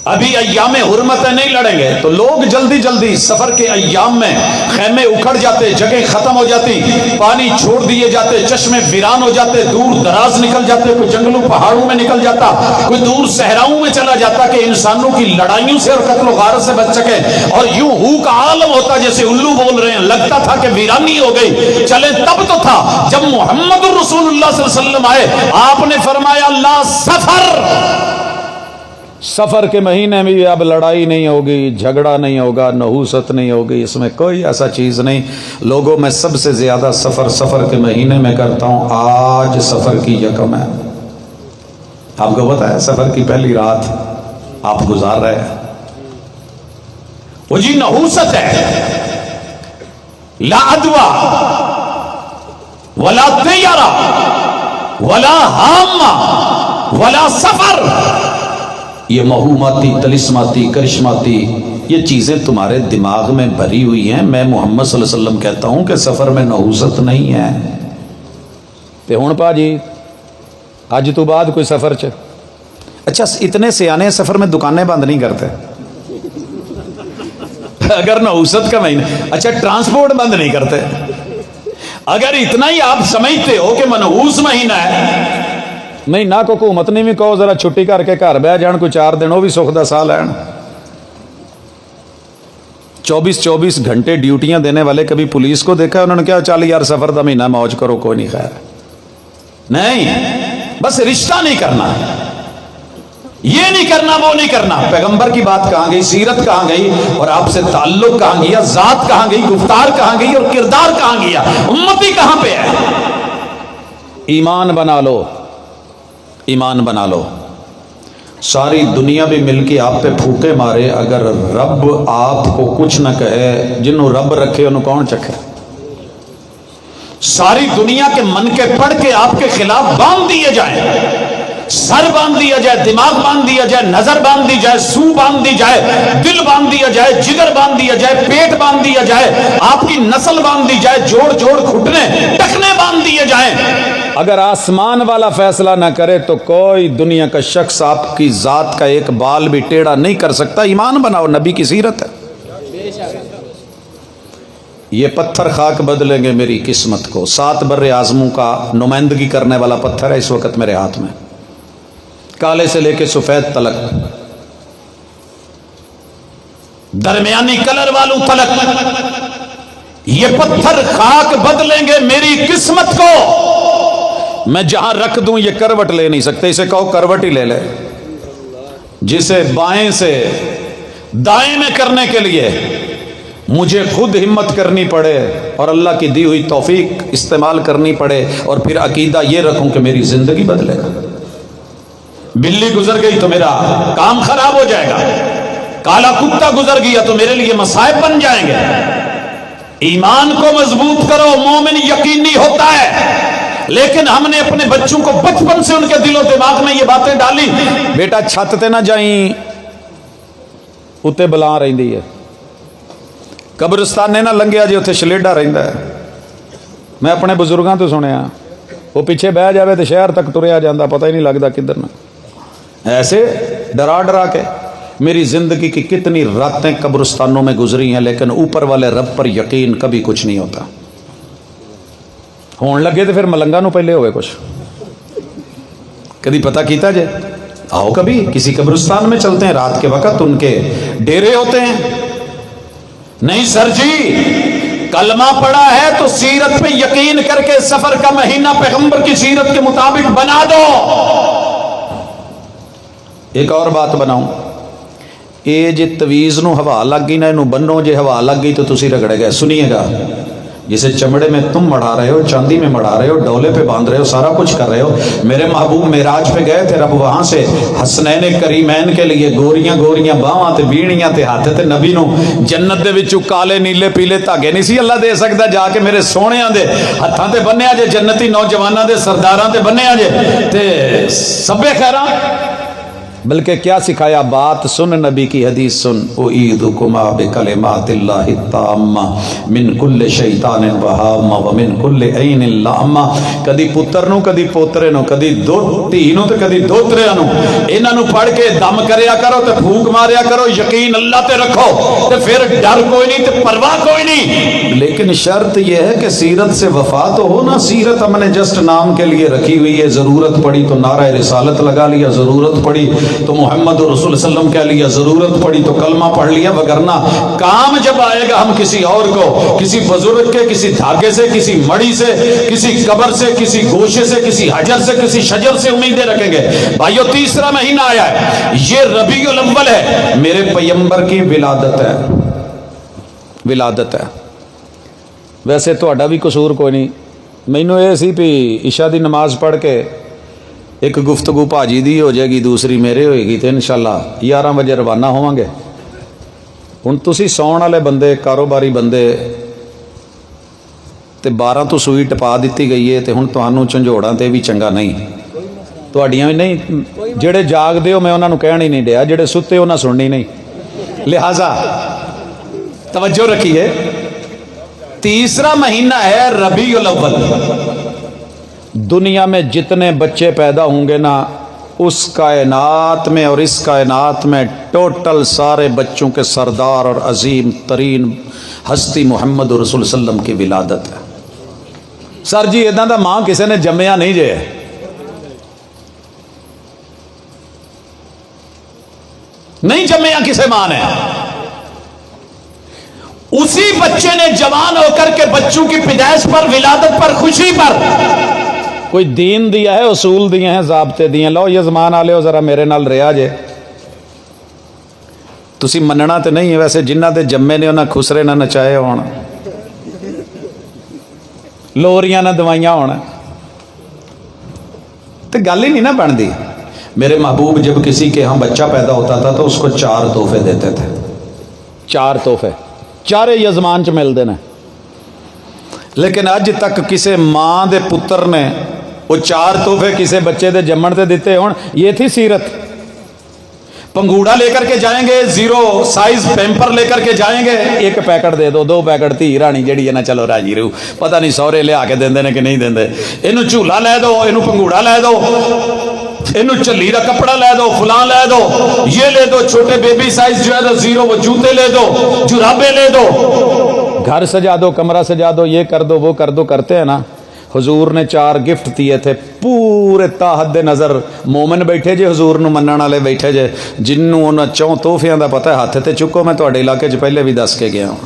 S2: अभी अय्याम हुर्मत नहीं लड़ेंगे। तो लोग जल्दी जल्दी सफर के अय्याम में खैमे उखड़ जाते, जगह खत्म हो जाती, पानी छोड़ दिए जाते, चश्मे वीरान हो जाते, दूर दराज निकल जाते, कोई जंगलों पहाड़ों में निकल जाता, कोई दूर सहराओं में चला जाता कि इंसानों की लड़ाइयों से और कत्लो गारत से बच सके। और यूं हू का आलम होता जैसे उल्लू बोल रहे हैं, लगता था कि वीरानी हो गई। चले तब तो था जब मोहम्मद रसूलुल्लाह सल्लल्लाहु अलैहि वसल्लम आए, आपने फरमाया ला सफर, सफर के महीने में भी अब लड़ाई नहीं होगी, झगड़ा नहीं होगा, नहूसत नहीं होगी, इसमें कोई ऐसा चीज नहीं। लोगों में सबसे ज्यादा सफर के महीने में करता हूं, आज सफर की यकम है। आपको पता है सफर की पहली रात आप गुजार रहे हैं, वो जी नहूसत है। ला अदवा वला तैयारा वला हामा वला सफर, ये महूमाती, तलिस्माती, करिश्माती ये चीजें तुम्हारे दिमाग में भरी हुई हैं। मैं मोहम्मद सल्लल्लाहु अलैहि वसल्लम कहता हूं कि सफर में नहूसत नहीं है। ते हुण भाजी अज तो बाद कोई सफर च, अच्छा इतने सियाने सफर में दुकानें बंद नहीं करते अगर नहूसत का महीना, अच्छा ट्रांसपोर्ट बंद नहीं करते। अगर इतना ही आप समझते हो कि मनहूस महीना है, महीना को हुकूमत ने भी कहो जरा छुट्टी करके घर बह जान कोई 4 दिन, वो भी सुख दा साह लैन। 24-24 घंटे ड्यूटियां देने वाले कभी पुलिस को देखा? उन्होंने क्या चल यार सफर का महीना मौज करो, कोई नहीं। खैर नहीं, बस रिश्ता नहीं करना, ये नहीं करना, वो नहीं करना। पैगंबर की बात कहां गई, सीरत कहां गई, और आपसे ताल्लुक कहां गया, जात कहां गई, गुफ्तार कहां गई, और किरदार कहां गया, उम्मती कहां पे है। ईमान बना लो, ईमान बना लो। सारी दुनिया भी मिलके आप पे फूके मारे, अगर रब आपको कुछ न कहे, जिन्हों रब रखे उन्होंने कौन चखे। सारी दुनिया के मन के पढ़ के आपके खिलाफ बांध दिए जाए, सर बांध दिया जाए, दिमाग बांध दिया जाए, नजर बांध दी जाए, सू बांध दी जाए, दिल बांध दिया जाए, जिगर बांध दिया जाए, पेट बांध दिया जाए, आपकी नस्ल बांध दी जाए, जोड़ जोड़ घुटने टखने बांध दिए जाए, अगर आसमान वाला फैसला ना करे तो कोई दुनिया का शख्स आपकी जात का एक बाल भी टेढ़ा नहीं कर सकता। ईमान बनाओ, नबी की सीरत है। ये पत्थर खाक बदलेंगे मेरी किस्मत को। 7 बर्रे आजमों का नुमाइंदगी करने वाला पत्थर है इस वक्त मेरे हाथ में, काले से लेके सफेद तलक, दरमियानी कलर वालों तलक। ये पत्थर खाक बदलेंगे मेरी किस्मत को। मैं जहां रख दूं ये करवट ले नहीं सकते, इसे कहो करवट ही ले ले। जिसे बाएं से दाएं में करने के लिए मुझे खुद हिम्मत करनी पड़े और अल्लाह की दी हुई तौफीक इस्तेमाल करनी पड़े, और फिर अकीदा ये रखूं कि मेरी जिंदगी बदलेगा। बिल्ली गुजर गई तो मेरा काम खराब हो जाएगा, काला कुत्ता गुजर गया तो मेरे लिए मसाइब बन जाएंगे। ईमान को मजबूत करो, मोमिन यकीनी होता है।
S1: लेकिन हमने अपने बच्चों को बचपन से उनके दिलो दिमाग में ये बातें डाली, बेटा छत ते ना जाई, उत्ते बला रहिंदी है, कब्रिस्ताने ना लंघिया जे उत्थे छलेडा रहिंदा है। मैं अपने बुजुर्गों तो सुनिया, वो पीछे बह जावे तो शहर तक तुरया जाता, पता ही नहीं लगता किधर ना। ऐसे डरा डरा के मेरी जिंदगी की कितनी रातें कब्रिस्तानों में गुजरी हैं, लेकिन ऊपर वाले रब पर यकीन कभी कुछ नहीं होता। होने लगे तो फिर मलंगा नू पहले होवे कुछ, कभी पता कीता जे? आओ कभी किसी कब्रिस्तान में चलते हैं, रात के वक्त उनके डेरे होते हैं। नहीं सर जी, कलमा पड़ा है तो सीरत पे यकीन करके सफर का महीना पैगंबर की सीरत के मुताबिक बना दो। एक और बात बनाऊं, ये जे तवीज नू हवा लग गई ना, इनू बनो, जे हवा लग गई तो तुसी रगड़ गए। सुनिएगा, जिसे चमड़े में तुम मढ़ा रहे हो, चांदी में मढ़ा रहे हो, डोले पे बांध रहे हो, सारा कुछ कर रहे हो। मेरे महबूब मेराज पे गए थे, रब वहां से हसनैन करीमैन के लिए गोरियां गोरियां बावां ते बीड़ियां ते हाथ ते नबी नू जन्नत दे विचों काले नीले पीले धागे नहीं सी अल्लाह दे सकदा, जाके मेरे सोहणियां दे हत्थां ते बन्निया जे, जन्नती नौजवानां दे सरदारां ते बन्निया जे, ते सब्बे खैरां। बल्कि क्या सिखाया, बात सुन नबी की हदीस सुन, उईदुकुमा बिकलिमातिल्लाहि ताम्मा मिन कुल्ले शैतानिन वहाम्मा व मिन कुल्ले ऐनिन लाम्मा। कदी पुत्र नू, कदी पोतरे नू, कदी दो धी नू ते कदी दोतरिया नू, इन्हां नू पढ़ के दम करया करो ते फूक मारया करो, यकीन अल्लाह ते रखो, ते फिर डर कोई नहीं ते परवाह कोई नहीं। लेकिन शर्त यह है कि सीरत से वफा तो हो ना। सीरत हमने जस्ट नाम के लिए रखी हुई है, जरूरत पड़ी तो नारा रिसालत लगा लिया, जरूरत पड़ी तो मोहम्मद रसूल सल्लम कह लिया, जरूरत पड़ी तो कलमा पढ़ लिया, वगरना काम जब आएगा हम किसी और को, किसी बुजुर्ग के, किसी धागे से, किसी मड़ी से, किसी कब्र से, किसी गोशे से, किसी हजर से, किसी शजर से उम्मीदें रखेंगे। भाइयों, तीसरा महीना आया है, ये रबीउल अव्वल है, मेरे पैगंबर की विलादत है, विलादत है। वैसे ਤੁਹਾਡਾ भी कसूर कोई नहीं, मैनू ये सी भी इशा की नमाज पढ़ के एक गुफ्तगू भाजी दी हो जाएगी, दूसरी मेरे होएगी, तो इंशाअल्लाह 11 बजे रवाना होवांगे। हुण तुसी सौण वाले बंदे, कारोबारी बंदे, ते 12 तो सूई टपा दी गई है, तो हुण तुहानूं झंझोड़ां ते भी चंगा नहीं, तुहाडियां भी नहीं। जेड़े जागदे हो मैं उन्हां नूं कहण ही नहीं दिया, जेड़े सुत्ते उन्हां सुननी नहीं। लिहाजा तवज्जो रखिए, तीसरा महीना है रबीउल अव्वल। दुनिया में जितने बच्चे पैदा होंगे ना, उस कायनात में और इस कायनात में टोटल सारे बच्चों के सरदार और अजीम तरीन हस्ती मुहम्मद रसूल सल्लम की विलादत है। सर जी, इदां दा मां किसी ने जम्मिया नहीं जे, नहीं जम्मिया किसे मां ने। उसी बच्चे ने जवान होकर के बच्चों की पैदाइश पर, विलादत पर, खुशी पर कोई दीन दिया है, उसूल दिए हैं, ज़ाब्ते दिए हैं। लो यजमान आले हो, जरा मेरे नाल रिया जे। तुसी मनना तो नहीं है, वैसे जिन्हां दे जम्मे ने उन्हां खुसरे ना नचाए होण, लोरियां ना दवाइयां होण, तो गल ही नहीं ना बनती। मेरे महबूब जब किसी के यहाँ बच्चा पैदा होता था तो उसको 4 तोहफे देते थे। 4 तोहफे चारे यजमान च मिलते हैं, लेकिन अज तक किसी मां दे पुत्र ने वो 4 तोहफे किसी बच्चे दे जम्मण ते दिते होण। ये थी सीरत। पंगूड़ा लेकर के जाएंगे, 0 साइज पैम्पर लेकर के जाएंगे, 1 पैकेट दे दो, 2 पैकेट धी राणी जड़ी है ना, चलो राजी रहू। पता नहीं सौरे लिया के देंदे ने कि नहीं देंदे। इनू झूला लै दो, इनू पंगूड़ा लै दो, इनू झल्ली का कपड़ा लै दो, फलां लै दो, ये ले दो, छोटे बेबी साइज जो है तो 0 वो जूते ले दो, जुराबे ले दो, घर सजा दो, कमरा सजा दो, ये कर दो, वो कर दो, करते हैं ना। हुजूर ने 4 गिफ्ट दिए थे, पूरे ताहद नज़र मोमिन बैठे जे, हुजूर नूं मनण वाले बैठे जे, जिन्नू उन्हां 4 तोहफियां दा पता है, हत्थ ते चुको। मैं तुहाडे इलाके च पहले भी दस के गया हूं।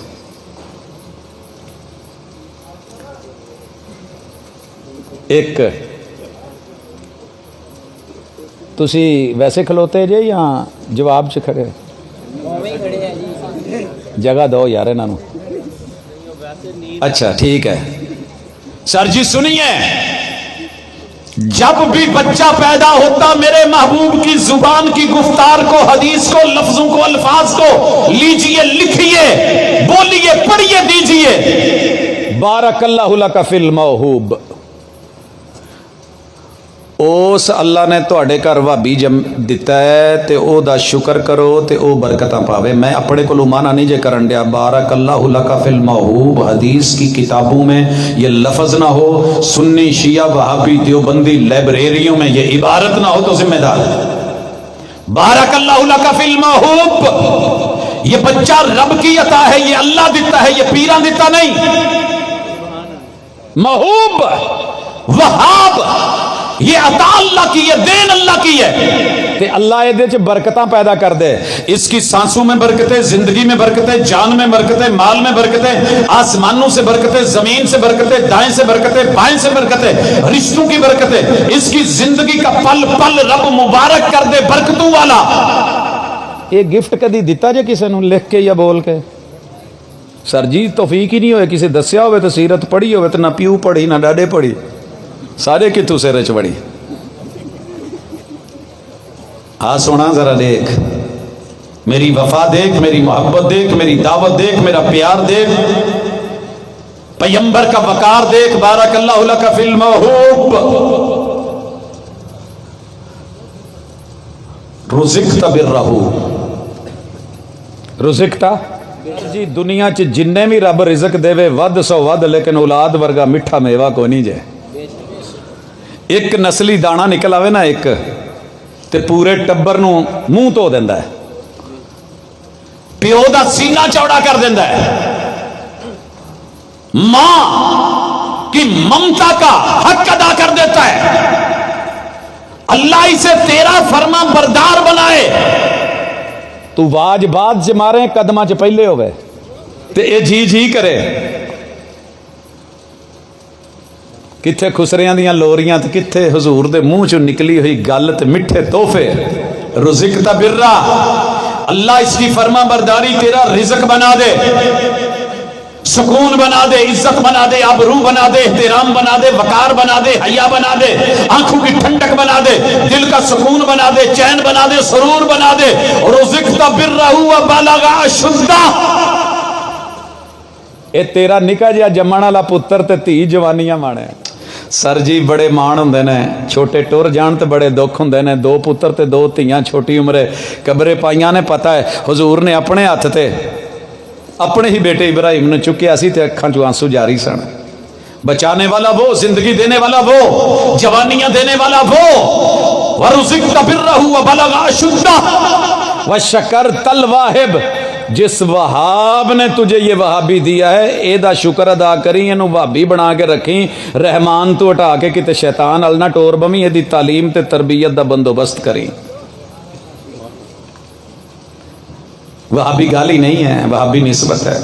S1: एक तुसी वैसे खलोते जे या जवाब च खड़े? जगह दो यार इन्हां नूं। अच्छा ठीक है सर जी, सुनिए, जब भी बच्चा पैदा होता मेरे महबूब की जुबान की गुफ्तार को, हदीस को, लफ्जों को, अल्फाज को लीजिए, लिखिए, बोलिए, पढ़िए, दीजिए। बारकल्लाहु लका फिल मौहूब। ਉਸ ਅੱਲਾ ਨੇ ਤੁਹਾਡੇ ਘਰ ਭਾਬੀ ਦਿੱਤਾ ਹੈ ਤੇ ਉਹਦਾ ਸ਼ੁਕਰ ਕਰੋ ਤੇ ਉਹ ਬਰਕਤਾਂ ਪਾਵੇ। मैं अपने को माना नहीं जे करन दिया। बारकल्लाहु लका फिल महबूब हदीस की किताबों में ये लफ्ज ना हो, सुन्नी शिया वहाबी देवबंदी लाइब्रेरियों में ये इबारत ना हो तो जिम्मेदार है। बारकल्लाहु लका फिल महबूब, ये बच्चा रब की अता है, ये अल्लाह देता है, ये पीरा देता नहीं। महबूब वहाब, ये अता अल्लाह की, ये देन अल्लाह की है ते अल्लाह ਇਹਦੇ ਚ ਬਰਕਤਾਂ ਪੈਦਾ करदे। इसकी सांसों में बरकतें, जिंदगी में बरकतें, जान में बरकतें, माल में बरकतें, आसमानों से बरकतें, जमीन से बरकतें, दाएं से बरकतें, बाएं से बरकतें, रिश्तों की बरकतें। इसकी जिंदगी का पल पल रब मुबारक कर दे, बरकतों वाला। ये गिफ्ट कदी दिता जे किसी ਨੂੰ लिख के या बोल के? सर जी तौफीक ही नहीं होए, किसी दस्या होवे तो सीरत पढ़ी होवे तो ना प्यू पढ़ी ना डाडे पढ़ी, सारे कितों सिर च बड़ी। हाँ सोना जरा देख, मेरी वफा देख, मेरी मोहब्बत देख, मेरी दावत देख, मेरा प्यार देख, पैगंबर का वकार देख। बारकल्लाहु लका फिल महबूब रुज़िक़्ता बिर्रहू। रुज़िक़्ता जी दुनिया च जिन्ने भी रब रिज़क देवे वध सौ वध, लेकिन औलाद वर्गा मिठा मेवा को नहीं जे। एक नस्ली दाना निकल आवे ना एक, ते पूरे टब्बर नूं मूंह धो दिंदा है, प्यो दा सीना चौड़ा कर दिंदा है। मां की ममता का हक अदा कर देता है। अल्लाह इसे तेरा फरमा बरदार बनाए, तू वाज बाद च मारे कदमां च पहले होवे ते ये जी जी करे। किथे खुसरियां दियां लोरियां ते किथे हुजूर दे मुंह चों निकली हुई गल ते मिठे तोहफे। रुज़िक़्ता बिर्रा, अल्लाह इसकी फरमा बरदारी तेरा रिज़्क बना दे, सुकून बना दे, इज्जत बना दे, आबरू बना दे, एहतराम बना दे, वकार बना दे, हया बना दे, आंखों की ठंडक बना दे, दिल का सुकून बना दे, चैन बना दे, सुरूर बना दे। रुज़िक़्ता बिर्रहू व बलगा अशुद्दा, ए तेरा निका जिहा जम्मण वाला पुत्र ते धी जवानियां माणे। सर जी बड़े मान हुंदे ने, छोटे टुर जान ते बड़े दुख हुंदे ने। दो पुत्र ते दो धीआं छोटी उम्रे कब्रे पाइयां ने। पता है हुजूर ने अपने हथ ते अपने ही बेटे इब्राहिम ने चुक्या सी ते अखां चों आंसू जारी सन। बचाने वाला वो, जिंदगी देने वाला वो, जवानियां देने वाला वो। वरुज़िक़्ता बिर्रहू व बलगा अशुद्दा व शकरतल वाहिब, जिस वहाब ने तुझे ये वहाबी दिया है एदा शुक्र अदा करी, इनू वहाबी बना के रखी। रहमान तो हटा के किते शैतान अल ना टोर बमी, एदी तालीम ते तरबियत दा बंदोबस्त करी। वहाबी गाली नहीं है, वहाबी निस्बत है।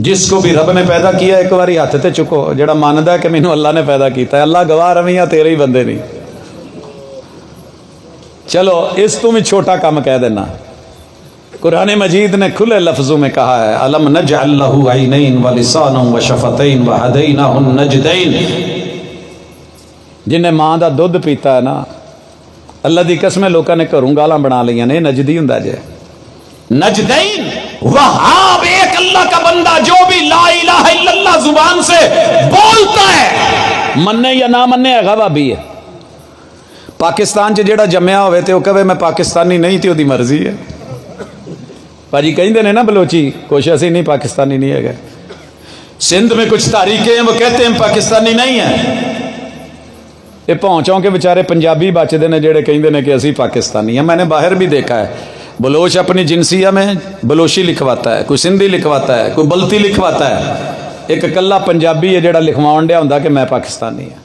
S1: जिसको भी रब ने पैदा किया एक बारी हाथ ते चुको, जेड़ा मानदा है कि मैनू अल्लाह ने पैदा किया है। अल्लाह गवाह रवियां तेरे ही बंदे नहीं। चलो इस तू भी छोटा काम कह देना, कुरान मजीद ने खुले लफ्जों में कहा है, अलम नजअल लहू ऐनैन व लिसानन व शफतैन व हदैनाहु नजदैन। जिन्हें मां दा दुध पीता है ना, अल्लाह दी कसम लोगों ने घरों गालां बना लियां ने, नजदी हुंदा जे। नजदैन वहाब, एक अल्लाह का बंदा जो भी ला इलाहा इल्लल्लाह जुबान से बोलता है, मन्ने या ना मन्ने है भाभी है। पाकिस्तान च जेड़ा जम्मिया होवे ते ओह कहे मैं पाकिस्तानी नहीं, ते ओहदी मर्जी है। भाजी कहते हैं ना बलोची, कुछ असी नहीं पाकिस्तानी नहीं है। सिंध में कुछ तारीखें हैं वो कहते हैं पाकिस्तानी नहीं है। ये पहुँचों के बेचारे पंजाबी बचते हैं जेड़े कहते हैं कि असी पाकिस्तानी हैं। मैंने बाहर भी देखा है, बलोच अपनी जिनसिया में बलोची लिखवाता है, कोई सिंधी लिखवाता है, कोई बल्ती लिखवाता है। एक कल्ला पंजाबी है जेड़ा लिखवाउण दिया हुंदा कि मैं पाकिस्तानी है।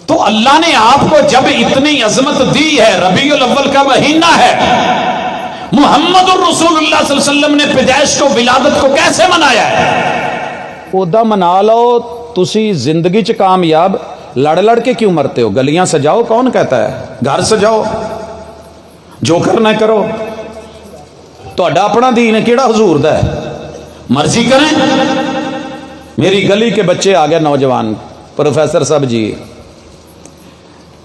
S1: तो अल्लाह ने आपको जब इतनी अजमत दी है, रबीउल अव्वल का महीना है, मुहम्मदुर रसूलुल्लाह सल्लल्लाहु अलैहि वसल्लम ने पैदाइश को, विलादत को कैसे मनाया है? ओदा मना लो। तुसी जिंदगी च कामयाब लड़ लड़ के क्यों मरते हो? गलियां सजाओ, कौन कहता है? घर सजाओ, जो करना करो। तुहाडा अपना दीन है, केड़ा हुजूर दा है? मर्जी करें। मेरी गली के बच्चे आ गए नौजवान, प्रोफेसर साहब जी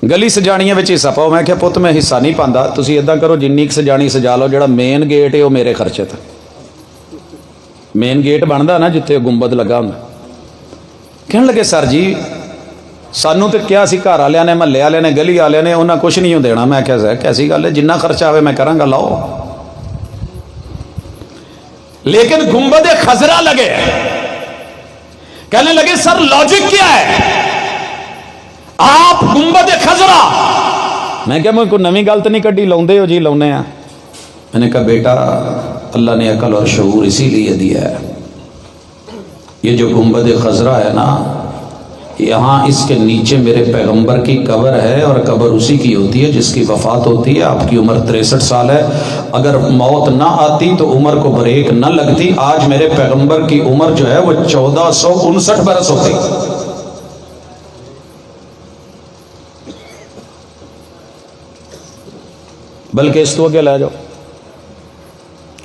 S1: गली सजाणियां विच हिस्सा पाओ। मैं क्या पुत मैं हिस्सा नहीं पांदा, तुसीं इदां करो जिन्नी क सजाणी सजा लो, जिहड़ा मेन गेट है वो मेरे खर्चे ते। मेन गेट बनदा ना जिथे गुंबद लगा हुंदा। कहण लगे सर जी سانو تو کیا سی گھر والے نے محلے والے نے گلی والے نے انہیں کچھ نہیں دینا. میں کیا سر کیسی گل ہے, جنہ خرچہ آئے میں کراں گا لاؤ. لیکن گنبد خضرا لگے, کہنے لگے سر لاجک کیا ہے, آپ گنبد خضرا. میں کیا کوئی نویں گل تو نہیں کڈی, لاؤندے ہو جی لاؤنے ہیں. میں نے کہا بیٹا اللہ نے عقل اور شعور اسی لیے دیا ہے. یہ جو گنبد خضرا ہے نا, یہاں اس کے نیچے میرے پیغمبر کی قبر ہے, اور قبر اسی کی ہوتی ہے جس کی وفات ہوتی ہے. آپ کی عمر 63 سال ہے. اگر موت نہ آتی تو عمر کو بریک نہ لگتی. آج میرے پیغمبر کی عمر جو ہے وہ 1459 برس ہوتی. بلکہ اس تو اگے لے جاؤ,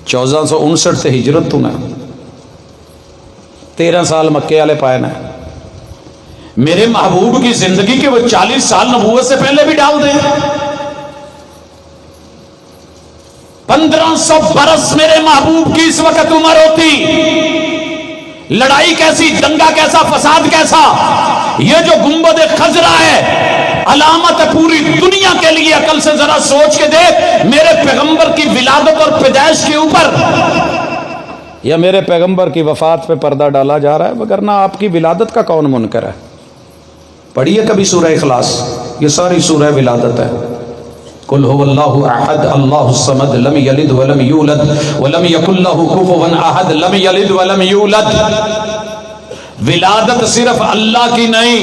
S1: 1459 سے ہجرت تو نے 13 سال مکے والے پائے نے. میرے محبوب کی زندگی کے وہ 40 سال نبوت سے پہلے بھی ڈال دیں. 1500 برس میرے محبوب کی اس وقت عمر ہوتی. لڑائی کیسی, دنگا کیسا, فساد کیسا. یہ جو گنبد خضرا ہے علامت ہے پوری دنیا کے لیے. عقل سے ذرا سوچ کے دیکھ, میرے پیغمبر کی ولادت اور پیدائش کے اوپر یا میرے پیغمبر کی وفات پہ پردہ ڈالا جا رہا ہے, وگرنہ آپ کی ولادت کا کون منکر ہے. پڑھیے کبھی سورہ اخلاص, یہ ساری سورہ ولادت ہے. قل هو اللہ احد اللہ الصمد لم یلد ولم یولد ولم یکن لہ کفوا احد لم یلد ولم یولد. ولادت صرف اللہ کی نہیں,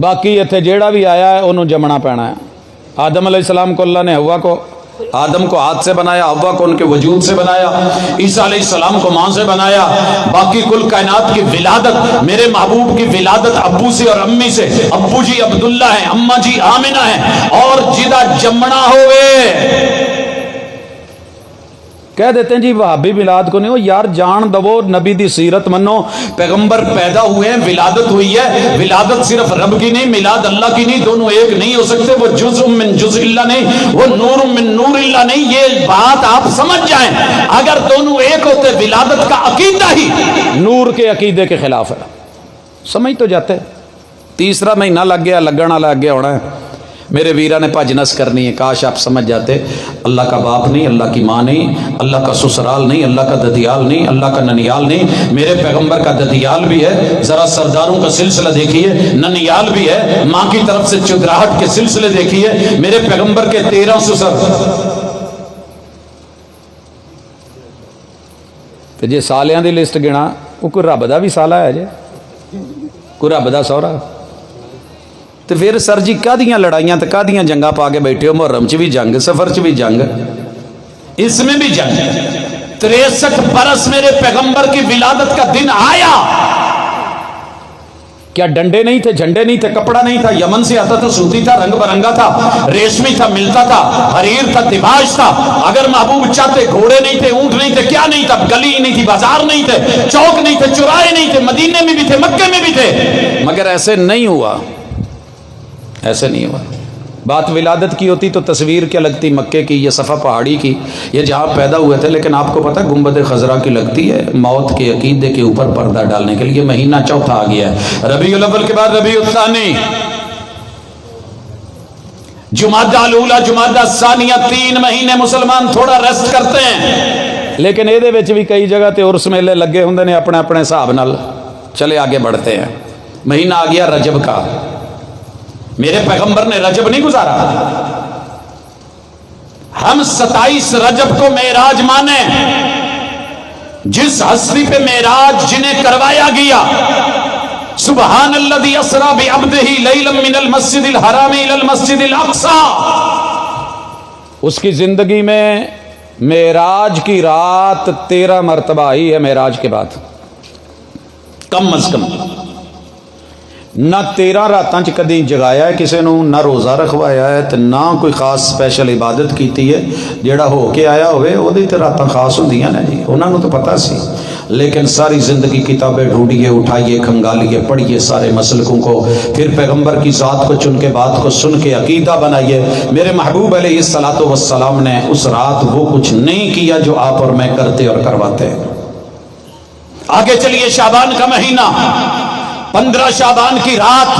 S1: باقی اتنے جیڑا بھی آیا ہے انہوں جمنا پینا ہے. آدم علیہ السلام کو اللہ نے ہوا کو, آدم کو ہاتھ سے بنایا, ہوا کو ان کے وجود سے بنایا, عیسیٰ علیہ السلام کو ماں سے بنایا. باقی کل کائنات کی ولادت, میرے محبوب کی ولادت ابو سے اور امی سے. ابو جی عبداللہ ہیں, اماں جی آمنہ ہیں, اور جدہ جمنا ہوئے کہہ دیتے ہیں جی وہابی ولاد کو نہیں ہو. یار جان دو, نبی دی سیرت منو, پیغمبر پیدا ہوئے ہیں, ولادت ہوئی ہے. ولادت صرف رب کی نہیں, میلاد اللہ کی نہیں, دونوں ایک نہیں ہو سکتے. وہ جزء من جزء اللہ نہیں, وہ نور من نور اللہ نہیں. یہ بات آپ سمجھ جائیں, اگر دونوں ایک ہوتے ولادت کا عقیدہ ہی نور کے عقیدے کے خلاف ہے. سمجھ تو جاتے. تیسرا مہینہ لگ گیا, لگنا لگ گیا ہونا ہے. میرے ویرا نے بھج نس کرنی ہے. کاش آپ سمجھ جاتے, اللہ کا باپ نہیں, اللہ کی ماں نہیں, اللہ کا سسرال نہیں, اللہ کا ددیال نہیں, اللہ کا ننیال نہیں. میرے پیغمبر کا ددیال بھی ہے, ذرا سرداروں کا سلسلہ دیکھیے. ننیال بھی ہے, ماں کی طرف سے چدراہٹ کے سلسلے دیکھیے. میرے پیغمبر کے 13 سسر. تے جے سالیاں دی لسٹ گنا, وہ کوئی رب دا بھی سالہ ہے جے, کوئی رب دا سہرا. تو پھر سر جی کادیاں لڑائیاں تو کادیاں جنگاں پا کے بیٹھے ہو. محرم چ بھی جنگ, سفر چ بھی جنگ, اس میں بھی جنگ. 63 برس میرے پیغمبر کی ولادت کا دن آیا, کیا ڈنڈے نہیں تھے, جھنڈے نہیں تھے, کپڑا نہیں تھا, یمن سے آتا تھا, سوتی تھا, رنگ برنگا تھا, ریشمی تھا, ملتا تھا, حریر تھا, دباج تھا. اگر محبوب چاہتے گھوڑے نہیں تھے, اونٹ نہیں تھے, کیا نہیں تھا, گلی نہیں تھی, بازار نہیں تھے, چوک نہیں تھے, چوراہے نہیں تھے, مدینے میں بھی تھے, مکے میں بھی تھے. مگر ایسے نہیں ہوا, ایسے نہیں ہوا. بات ولادت کی ہوتی تو تصویر کیا لگتی, مکے کی, یہ صفا پہاڑی کی, یہ جہاں پیدا ہوئے تھے. لیکن آپ کو پتہ گنبد خضرا کی لگتی ہے موت کے عقیدے کے اوپر پردہ ڈالنے کے لیے. مہینہ چوتھا آ گیا ہے, ربیع الاول کے بعد ربیع الثانی, جمادہ الاولیٰ, جمادہ الثانیہ, 3 مہینے مسلمان تھوڑا ریسٹ کرتے ہیں. لیکن یہ وچ بھی کئی جگہ تے عرس میلے لگے ہوندے نے, اپنے اپنے حساب نال چلے آگے بڑھتے ہیں. مہینہ آ گیا رجب کا. میرے پیغمبر نے رجب نہیں گزارا. ہم 27 رجب کو معراج مانے. جس ہستی پہ معراج جنہیں کروایا گیا, سبحان الذی اسری بعبدہ لیلا من المسجد الحرام الی المسجد الاقصی, اس کی زندگی میں معراج کی رات 13 مرتبہ آئی ہے. معراج کے بعد کم از کم نہ 13 راتاں چ کدی جگایا ہے کسی نو, نہ روزہ رکھوایا ہے, تے نہ کوئی خاص سپیشل عبادت کیتی ہے. جیڑا ہو کے آیا ہوئے وہ دی تے راتاں خاص ہوندیاں نے جی, انہاں نو تو پتہ سی. لیکن ساری زندگی کتابیں ڈھونڈیے, اٹھائیے, کھنگالیے, پڑھیے سارے مسلکوں کو, پھر پیغمبر کی ذات کو چن کے, بات کو سن کے عقیدہ بنائیے. میرے محبوب علیہ الصلوۃ والسلام نے اس رات وہ کچھ نہیں کیا جو آپ اور میں کرتے اور کرواتے. آگے چلیے, شعبان کا مہینہ, 15 शाबान की रात,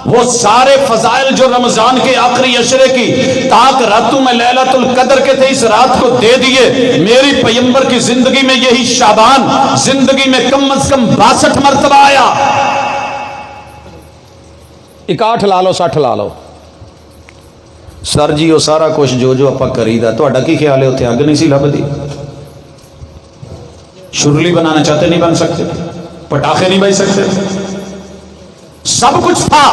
S1: वो सारे फजाइल जो रमजान के आखिरी अशरे की ताक रातों में लैलतुल कदर के थे, इस रात को दे दिए। मेरी पैगंबर की जिंदगी में यही शाबान जिंदगी में कम से कम 62 मरतबा आया। 61 ला लो 60 ला लो। सर जी वो सारा कुछ जो जो आप करीदा, ਤੁਹਾਡਾ ਕੀ ख्याल है? उत्थे अग नहीं सी लभदी? शुरली बनाना चाहते नहीं बन सकते, पटाखे नहीं बज सकते, सब कुछ था,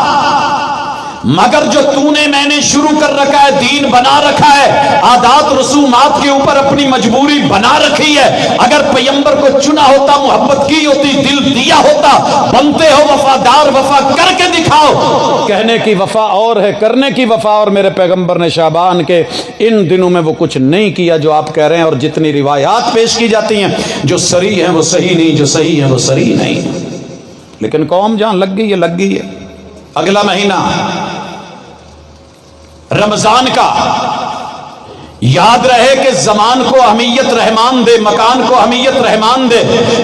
S1: मगर जो तूने मैंने शुरू कर रखा है, दीन बना रखा है, आदात रसूमात के ऊपर अपनी मजबूरी बना रखी है। अगर पैगंबर को चुना होता, मोहब्बत की होती, दिल दिया होता, बनते हो वफादार, वफा करके दिखाओ। कहने की वफा और है, करने की वफा और। मेरे पैगंबर ने शाबान के इन दिनों में वो कुछ नहीं किया जो आप कह रहे हैं। और जितनी रिवायात पेश की जाती हैं, जो सही है वो सही नहीं, जो सही है वो सही नहीं। लेकिन कौम जहां लग गई है, लग गई है। अगला महीना रमजान का, याद रहे कि जमान को अहमियत रहमान दे, मकान को अहमियत रहमान दे,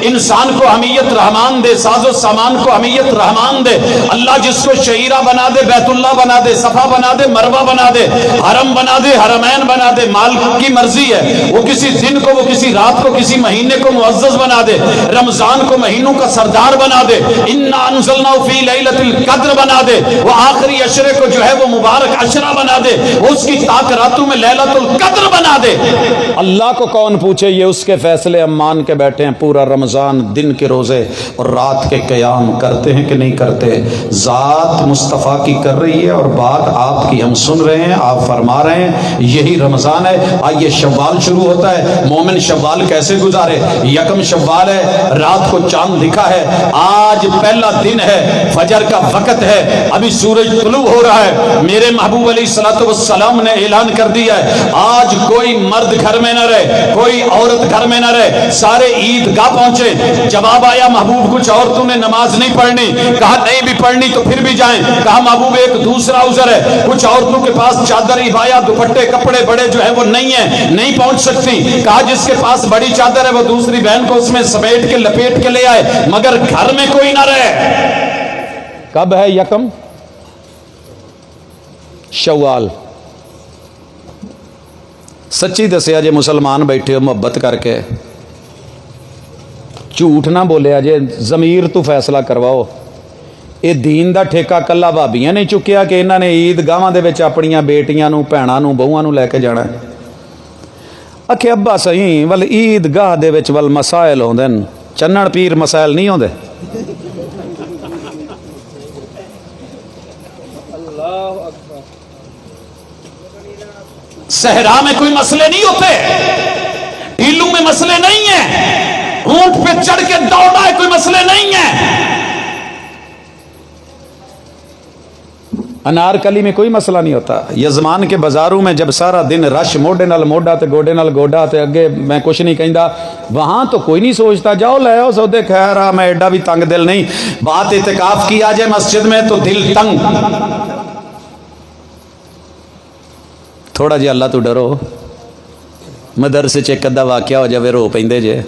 S1: इंसान को अहमियत रहमान दे, साजो सामान को अहमियत रहमान दे। अल्लाह जिसको शहीरा बना दे, बैतुल्ला बना दे, सफा बना दे, मरवा बना दे, हरम बना दे, हरमैन बना दे, माल की मर्जी है। वो किसी दिन को, वो किसी रात को, किसी महीने को मुअज्जज बना दे, रमजान को महीनों का सरदार बना दे, इन्ना अंज़लनाहु फी लैलतिल कद्र बना दे, वो आखिरी अशरे को जो है वो मुबारक अशरा बना दे, वो उसकी ताक रातों में लैलतुल कद्र बना दे। अल्लाह को कौन पूछे, ये उसके फैसले हम मान के बैठे हैं। पूरा रमजान दिन के रोजे और रात के कयाम करते हैं कि नहीं करते? जात मुस्तफ़ा की कर रही है और बात आपकी हम सुन रहे हैं, आप फरमा रहे हैं यही रमजान है। आइए शव्वाल शुरू होता है। मोमिन शव्वाल कैसे गुजारे? यकम शव्वाल है, रात को चांद दिखा है, आज पहला दिन है, फजर का वक्त है, अभी सूरज तुलू हो रहा है। मेरे महबूब अलैहिस्सलातु वस्सलाम ने ऐलान कर दिया है, आज कोई मर्द घर में न रहे, कोई औरत घर में न रहे, सारे ईदगाह पहुंचे। जवाब आया, महबूब कुछ औरतों ने नमाज नहीं पढ़नी। कहा नहीं भी पढ़नी तो फिर भी जाएं। कहा महबूब एक दूसरा उज़र है, कुछ औरतों के पास चादर, इबाया, दुपट्टे, कपड़े बड़े जो है वो नहीं है, नहीं पहुंच सकती। कहा जिसके पास बड़ी चादर है वो दूसरी बहन को उसमें समेट के लपेट के ले आए, मगर घर में कोई ना रहे। कब है यकम शव्वाल? सच्ची दसिया जे मुसलमान बैठे हो मुहब्बत करके, झूठ ना बोलिया जे, जमीर तू फैसला करवाओ। ये दीन दा ठेका कल्ला भाबियां ने चुकिया कि इन्हां ने ईदगाहां दे विच अपणियां बेटियां नूं, भैणां नूं, बहुआं नूं लैके जाना। आखे अब्बा सही वल ईदगाह दे विच वल मसाइल होंदे न, चन्नण पीर मसाइल नहीं होंदे। सहरा में कोई मसले नहीं होते, टीलू में मसले नहीं है, ऊंट पे चढ़ के दौड़ा है कोई मसले नहीं है, अनारकली में कोई मसला नहीं होता। यजमान के बाजारों में जब सारा दिन रश मोडे नाल मोडा ते गोडे नाल गोडा ते अगे मैं कुछ नहीं कहता, वहां तो कोई नहीं सोचता जाओ ले आओ सौदे, खैर आ मैं एडा भी तंग दिल नहीं। बात इतिकाफ की आ जाए मस्जिद में तो दिल तंग। थोड़ा जिहा अल्लाह तो डरो। मदरसे च एक अद्धा वाकया हो जाए रो पेंदे जे,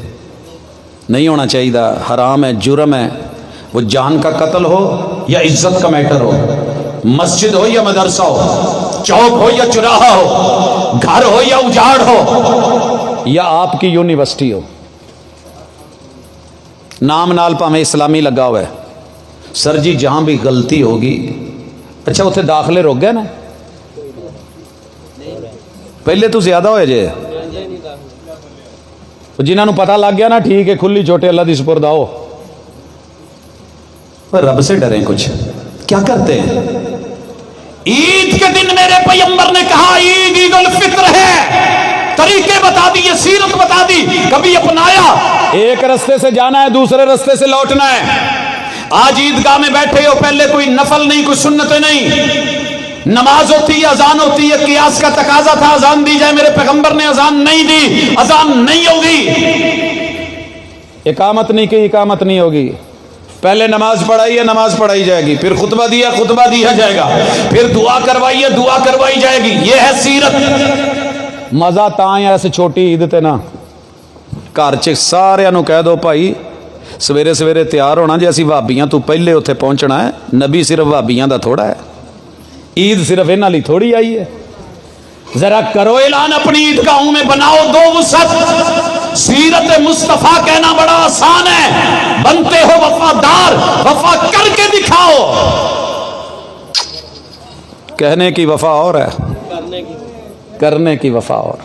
S1: नहीं होना चाहिए, हराम है, जुर्म है। वो जान का कत्ल हो या इज्जत का मैटर हो, मस्जिद हो या मदरसा हो, चौक हो या चौराहा हो, घर हो या उजाड़ हो, या आपकी यूनिवर्सिटी हो, नाम नाल भावें इस्लामी लगा हुआ है, सर जी जहां भी गलती होगी, अच्छा उत्थे दाखले रुक गए ना, पहले तो ज्यादा हो जे, जिन्होंने पता लग गया ना ठीक है, खुली छोटे अल्लाह दी सुपुर्द आओ। पर रब से डरें, कुछ क्या करते हैं? ईद के दिन मेरे पैगंबर ने कहा ईद ईद उल फित्र है, तरीके बता दिए, सीरत बता दी, कभी अपनाया। एक रास्ते से जाना है, दूसरे रास्ते से लौटना है। आज ईदगाह में बैठे हो, पहले कोई नफल नहीं, कोई सुन्नत नहीं, नमाज होती है, अजान होती है, कियास का तकाजा था अजान दी जाए, मेरे पैगंबर ने अजान नहीं दी, अजान नहीं होगी। इकामत नहीं की, इकामत नहीं होगी। पहले नमाज पढ़ाई है, नमाज पढ़ाई जाएगी, फिर खुतबा दिया, खुतबा दिया जाएगा, फिर दुआ करवाई है, दुआ करवाई जाएगी। ये है सीरत। मजा तां है इस छोटी ईद ते ना, घर च सारियां नूं कह दो भाई ਸਵੇਰੇ ਸਵੇਰੇ ਤਿਆਰ ਹੋਣਾ ਜੇ ਅਸੀਂ ਭਾਬੀਆਂ ਤੋਂ ਪਹਿਲੇ ਉੱਥੇ ਪਹੁੰਚਣਾ ਹੈ। ਨਬੀ ਸਿਰਫ ਭਾਬੀਆਂ ਦਾ ਥੋੜਾ ਹੈ, ईद सिर्फ इन्हां लई थोड़ी आई है। जरा करो ऐलान अपनी ईदगाहों में बनाओ दो वसत। सीरत मुस्तफा कहना बड़ा आसान है, बनते हो वफादार, वफा करके दिखाओ। कहने की वफा और है, करने की वफा और।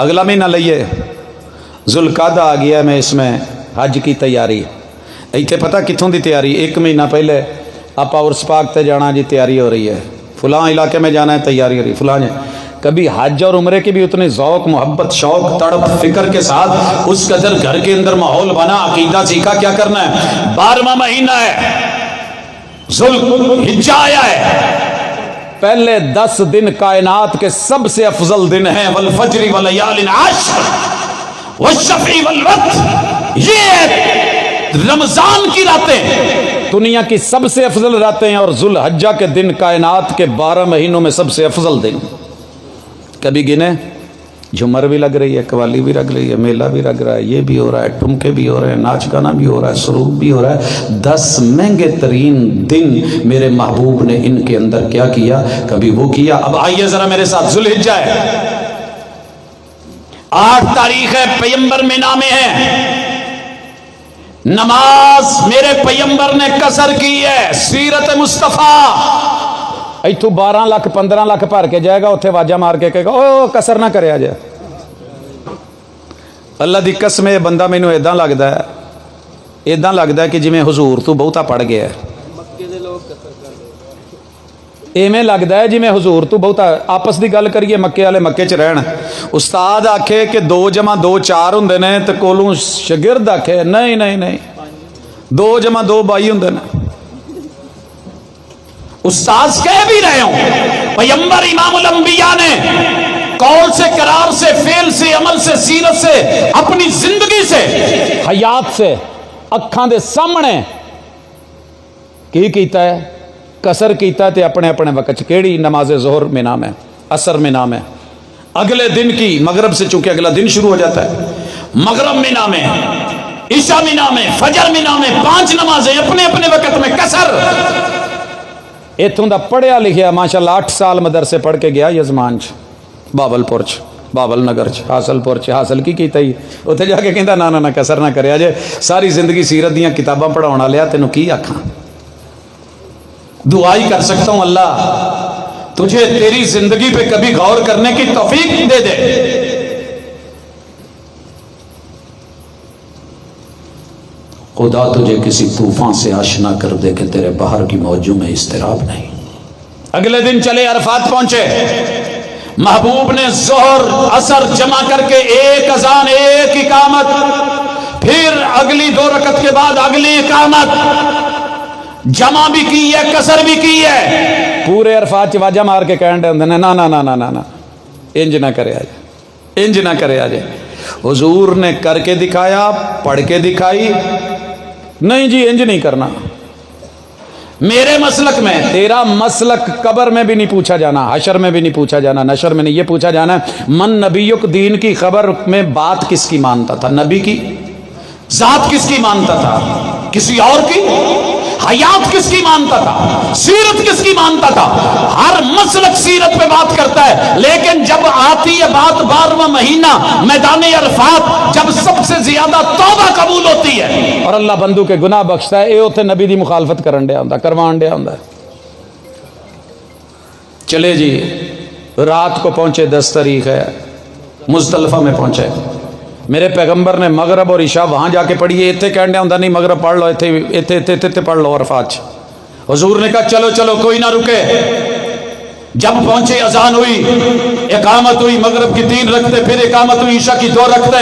S1: अगला महीना लइए जुल्कादा आ गया, मैं इसमें हज की तैयारी। इतने पता कितों की तैयारी, एक महीना पहले आप उर्स पाक ते जाना जी, तैयारी हो रही है, फलां इलाके में जाना है, तैयारी हो रही है, फलां। कभी हज और उम्रे की भी उतने ज़ौक़, मोहब्बत, शौक, तड़प, फिक्र के साथ उस कदर घर के अंदर माहौल बना, अकीदा सीखा क्या करना है। 12वां महीना है, ज़ुल्हिज्जा आया है, पहले 10 दिन कायनात के सबसे अफजल दिन हैं। वल फज्र व लयालिन आश्र वश्शफ़ी वल वत्र, ये रमजान की रातें दुनिया की सबसे अफजल रातें हैं, और जुल्हिज्जा के दिन कायनात के 12 महीनों में सबसे अफजल दिन। कभी गिने, झुमर भी लग रही है, कवाली भी लग रही है, मेला भी लग रहा है, ये भी हो रहा है, ठुमके भी हो रहे हैं, नाच गाना भी हो रहा है, सरूद भी हो रहा है। 10 महंगे तरीन दिन मेरे महबूब ने इनके अंदर क्या किया, कभी वो किया। अब आइए जरा मेरे साथ, जुल्हिज्जा है, 8 तारीख है, पैगंबर मीना में है। नमाज मेरे पैगंबर ने कसर की है। सीरत मुस्तफा इथों 12 लाख 15 लाख भर के जाएगा, उत्थे वाजा मार के कहेगा ओ कसर ना करे अजे। अल्लाह दी कसम, ये बंदा मैनू इदां लगदा है कि जिवें हुजूर तू बहुता पढ़ गया है। इवें लगदा है जिवें हुजूर तू बहुता। आपस की गल करिए, मक्के वाले मक्के च रहन, उस्ताद आखे कि 2 + 2 4 हुंदे ने, ते कोलों शागिर्द आखे नहीं नहीं नहीं 2 + 2 22 हुंदे ने। उस्ताद कह भी रहे हो, पैगंबर इमामुल अंबिया ने कौल से, करार से, फेल से, अमल से, सीरत से, अपनी जिंदगी से, हयात से, अखां दे सामने की कीता है, कसर कीता। ते अपने अपने वक्त केड़ी नमाज ज़ोहर में नाम है, असर में नाम है, अगले दिन की मगरब से, चूंकि अगला दिन शुरू हो जाता है, मगरब में नाम है, ईशा में नाम है, फजर में नाम है, 5 नमाजें अपने अपने वक्त में कसर। इतों दा पढ़िया लिखिया माशाअल्लाह 8 साल मदरसे पढ़ के गया यजमान च, बावलपुर च, बावल नगर च, हासलपुर च। हासिल की कीता ही उत्थे जाके कहंदा ना ना ना कसर ना करिया जे, सारी जिंदगी सीरत दीयां किताबां पढ़ाउण वालिया, तैनूं की आखां। दुआ ही कर सकता हूं, अल्लाह तुझे तेरी जिंदगी पे कभी गौर करने की तौफीक दे दे। खुदा तुझे किसी तूफान से आशना कर दे कि तेरे बाहर की मौजों में इस्तिराब नहीं। अगले दिन चले, अरफात पहुंचे, महबूब ने जोहर असर जमा करके 1 अजान 1 इकामत, फिर अगली 2 रकत के बाद अगली इकामत, जमा भी की है, कसर भी की है। पूरे अरफात च वाजा मार के कहन दे ना ना ना ना ना ना इंज ना करे आज, इंज ना करे आज। हुजूर ने करके दिखाया, पढ़ के दिखाई, नहीं जी इंज नहीं करना। मेरे मसलक में, तेरा मसलक कब्र में भी नहीं पूछा जाना, हशर में भी नहीं पूछा जाना, नशर में नहीं, ये पूछा जाना मन नबीयुक, दीन की खबर में बात किसकी मानता था, नबी की जात किसकी मानता था, किसी और की, हयात किसकी मानता था, सीरत किसकी मानता था। हर मसलक सीरत पे बात करता है, लेकिन जब आती है बात 12वां महीना मैदान अरफात, जब सबसे ज्यादा तौबा कबूल होती है और अल्लाह बंदू के गुनाह बख्शता है, ये उत्थे नबी दी मुखालफत करन दिया हुंदा, करवान दिया हुंदा। चले जी, रात को पहुंचे, 10 तारीख है, मुज़दलिफा में पहुंचे। मेरे पैगंबर ने मगरब और इशा वहाँ जाके पढ़ी है, इतने कहने होंदा नहीं मगरब पढ़ लो, इतने पढ़ लो अरफात। हुजूर ने कहा चलो चलो कोई ना रुके। जब पहुंचे, अजान हुई, इकामत हुई, मगरब की 3 रखते, फिर इकामत हुई, ईशा की 2 रखते।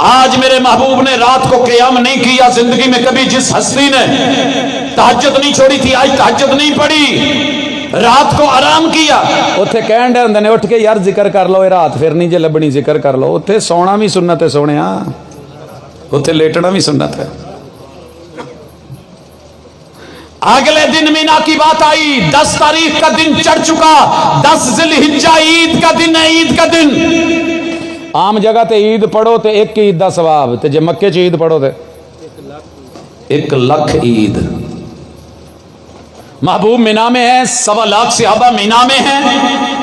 S1: आज मेरे महबूब ने रात को क़याम नहीं किया जिंदगी में कभी। जिस हस्ती ने तहज्जुद नहीं छोड़ी थी, आज तहज्जुद नहीं पड़ी, रात को आराम किया। उत्थे कहन दे हुंदे ने उठ के यार जिक्र कर लो, ये रात फिर नहीं जे लभनी, जिक्र कर लो। उत्थे सोना भी सुन्नत है सोने, उत्थे लेटना भी सुन्नत है। अगले दिन मीना की बात आई, 10 तारीख का दिन चढ़ चुका, 10 ज़िलहिज्जा ईद का दिन है, ईद का दिन। आम जगह ते ईद पढ़ो तो 1 ईद का सवाब, ते जे मक्के च ईद पढ़ो तो 1 लाख ईद। महबूब मीना में है, 1.25 लाख सहाबा मीना में हैं।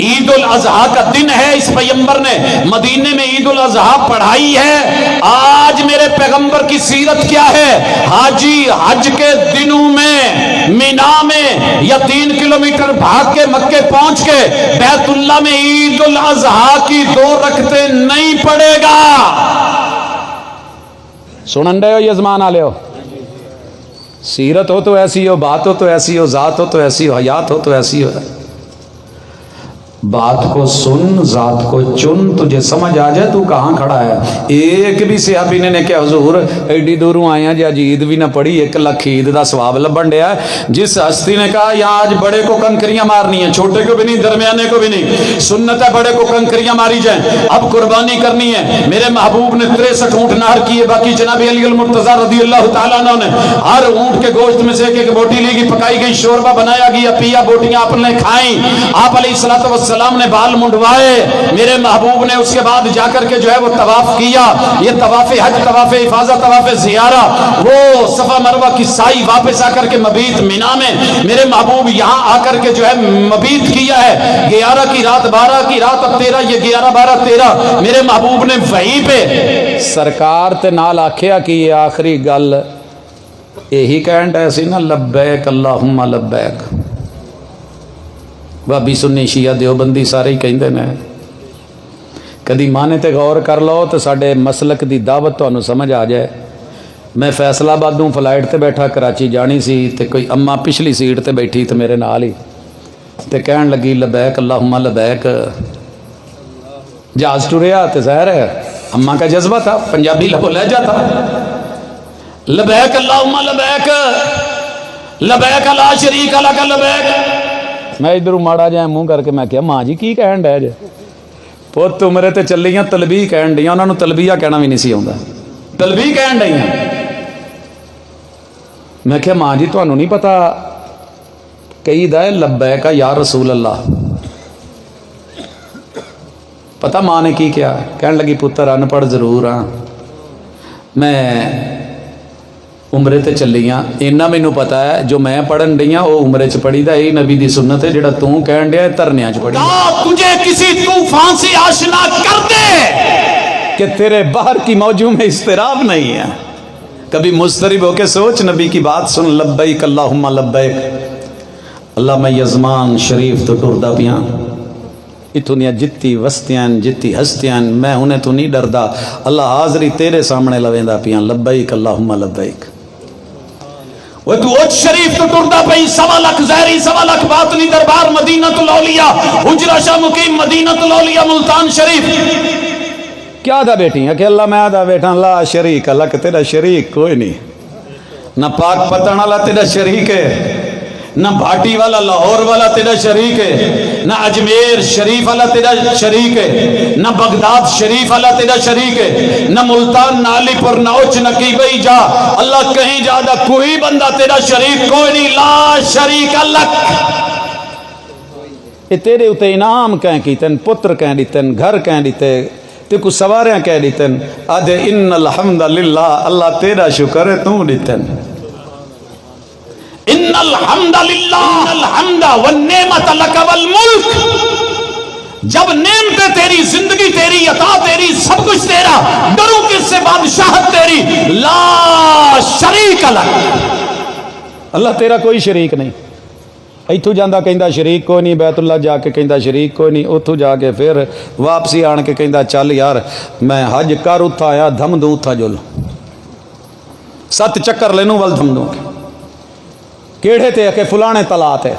S1: ईद उल अजहा का दिन है, इस पैगंबर ने मदीने में ईद उल अजहा पढ़ाई है। आज मेरे पैगंबर की सीरत क्या है? हाजी हज के दिनों में मीना में या 3 किलोमीटर भाग के मक्के पहुंच के बैतुल्ला में ईद उल अजहा की 2 रकते नहीं पड़ेगा। सुनन रहे हो यजमान आले हो? सीरत हो तो ऐसी हो, बात हो तो ऐसी हो, जात हो तो ऐसी हो, हयात हो तो ऐसी हो। बात को सुन, जात को चुन, तुझे समझ आ जाए तू कहाँ खड़ा है। एक भी सहाबी ने क्या हुजूर एडी दूरों आए हैं, जी ईद भी ना पड़ी, 1 लाख ईद का सवाब लबन दिया। जिस हस्ती ने कहा यहाँ आज बड़े को कंकरियां मारनी है, छोटे को भी नहीं, दरमियाने को भी नहीं, सुन्नत है बड़े को कंकरियां मारी जाए, अब कुर्बानी करनी है। मेरे महबूब ने 63 ऊँट नार किए, बाकी जनाब अली मुर्तजा रज़ी अल्लाह तआला अन्हु ने हर ऊँट के गोश्त में से एक बोटी ली गई, पकाई गई, शोरबा बनाया गया, पिया, बोटियां आपने खाई। आप अलैहिस्सलातु सलाम ने बाल मुंडवाए। मेरे महबूब ने उसके बाद जाकर के जो है वो तवाफ किया। ये तवाफ हज, तवाफ इफाजा, तवाफ ज़ियारा, वो सफा मरवा की साई, वापस आकर के मबीत मीना में मेरे महबूब यहाँ आकर के जो है मबीत किया है। 11 की रात, 12 की रात, अब 13, ये 11, 12, 13 मेरे महबूब ने वहीं पे सरकार ते नाल आखिया कि ये आखिरी गल यही कहन डे सी ना, लब्बैक अल्लाहुम्मा लब्बैक। भाभी सुन्नी शिया देवबंदी सारे ही कहते हैं। कदी माने ते गौर कर लो तो साडे मसलक दी दावत तुहानू समझ आ जाए। मैं फैसलाबादों फ्लाइट ते बैठा कराची जानी सी, ते कोई अम्मा पिछली सीट ते बैठी ते मेरे नाल ही ते कहन लगी लबैक अल्लाहुम्मा लबैक। जहाज टुरिया ते ज़ाहिर है अम्मा का जज्बा था, पंजाबी लहजा था। लबैक अल्लाहुम्मा लबैक, लबैक ला शरीक लक लबैक। मैं इधरों माड़ा जाए मुँह करके मैं क्या माँ जी की कहन डे जे? पुत उमरे ते चलियां तलबी कहन डियां, उन्होंने तलबिया कहना भी नहीं सी आउंदा, तलबी कहन डियां। मैं क्या माँ जी तुहानू नहीं पता कई दा लब्बैक या रसूल अल्लाह? पता माँ ने की क्या? कहन लगी पुत्र अनपढ़ जरूर हाँ, मैं उमरे ते चलियां, इन्ना मैनू पता है जो मैं पढ़न डियां वो उमरे च पढ़ी दा, यही नबी दी सुन्नत है। जेड़ा तू कहन डिया धरनिया च पढ़ी। तुझे किसी तूफान से आशना कर दे कि तेरे बाहर की मौजू में इस्तिराब नहीं है। कभी मुस्तरिब होके सोच, नबी की बात सुन। लब्बैक अल्लाहुम्मा लब्बैक। अल्लाह मैं यजमान शरीफ तो टुरदा पिया, इथों दियां जित्ती वस्तियां जित्ती हस्तियां, मैं उन्हें तो नहीं डरदा। अल्लाह हाजरी तेरे सामने लवेंदा पिया। लब्बैक अल्लाहुम्मा लब्बैक। वो तू उच शरीफ तो टुरदा पई, 1.25 लाख ज़हरी, 1.25 लाख बातनी दरबार मदीनतुल औलिया, हुजरा शाह मुकीम मदीनतुल औलिया मुल्तान शरीफ। क्या दा बेटी है कि अल्लाह मैं आदा बेटा ला शरीक अलग, तेरा शरीक कोई नहीं। ना पाक पतन वाला तेरा शरीक है, ना भाटी वाला लाहौर वाला तेरा शरीक है, ना अजमेर शरीफ वाला तेरा शरीक है, ना बगदाद शरीफ वाला तेरा शरीक है, ना मुल्तान नालीपुर ना उच न की बई जा। अल्लाह कहीं ज्यादा कोई बंदा तेरा शरीक कोई नहीं। ला शरीक अलग। ये तेरे उते इनाम कह कीतन, पुत्र कह दीतन, घर कह दीते, ते कुछ सवारियां कह दीतन। आदे इन्नल हम्दा लिल्लाह, अल्लाह तेरा शुक्र है तू दीतन। इन्नल हम्दा लिल्लाह, इन्नल हम्दा वन नेमत लक वल मुल्क। जब नेमतें तेरी, जिंदगी तेरी, अता तेरी, सब कुछ तेरा, डरू किससे? बादशाहत तेरी। ला शरीक लक। अल्लाह तेरा कोई शरीक नहीं। इथों जांदा कहंदा शरीक कोई नहीं, बैतुल्ला जाके कहंदा शरीक कोई नहीं, उथों जाके फिर वापसी आन के कहंदा चल यार मैं हज कर उथा आया, धम दूं उथा जुल 7 चक्कर लेनू वल धम दूं केड़े ते के फलाने तला ते।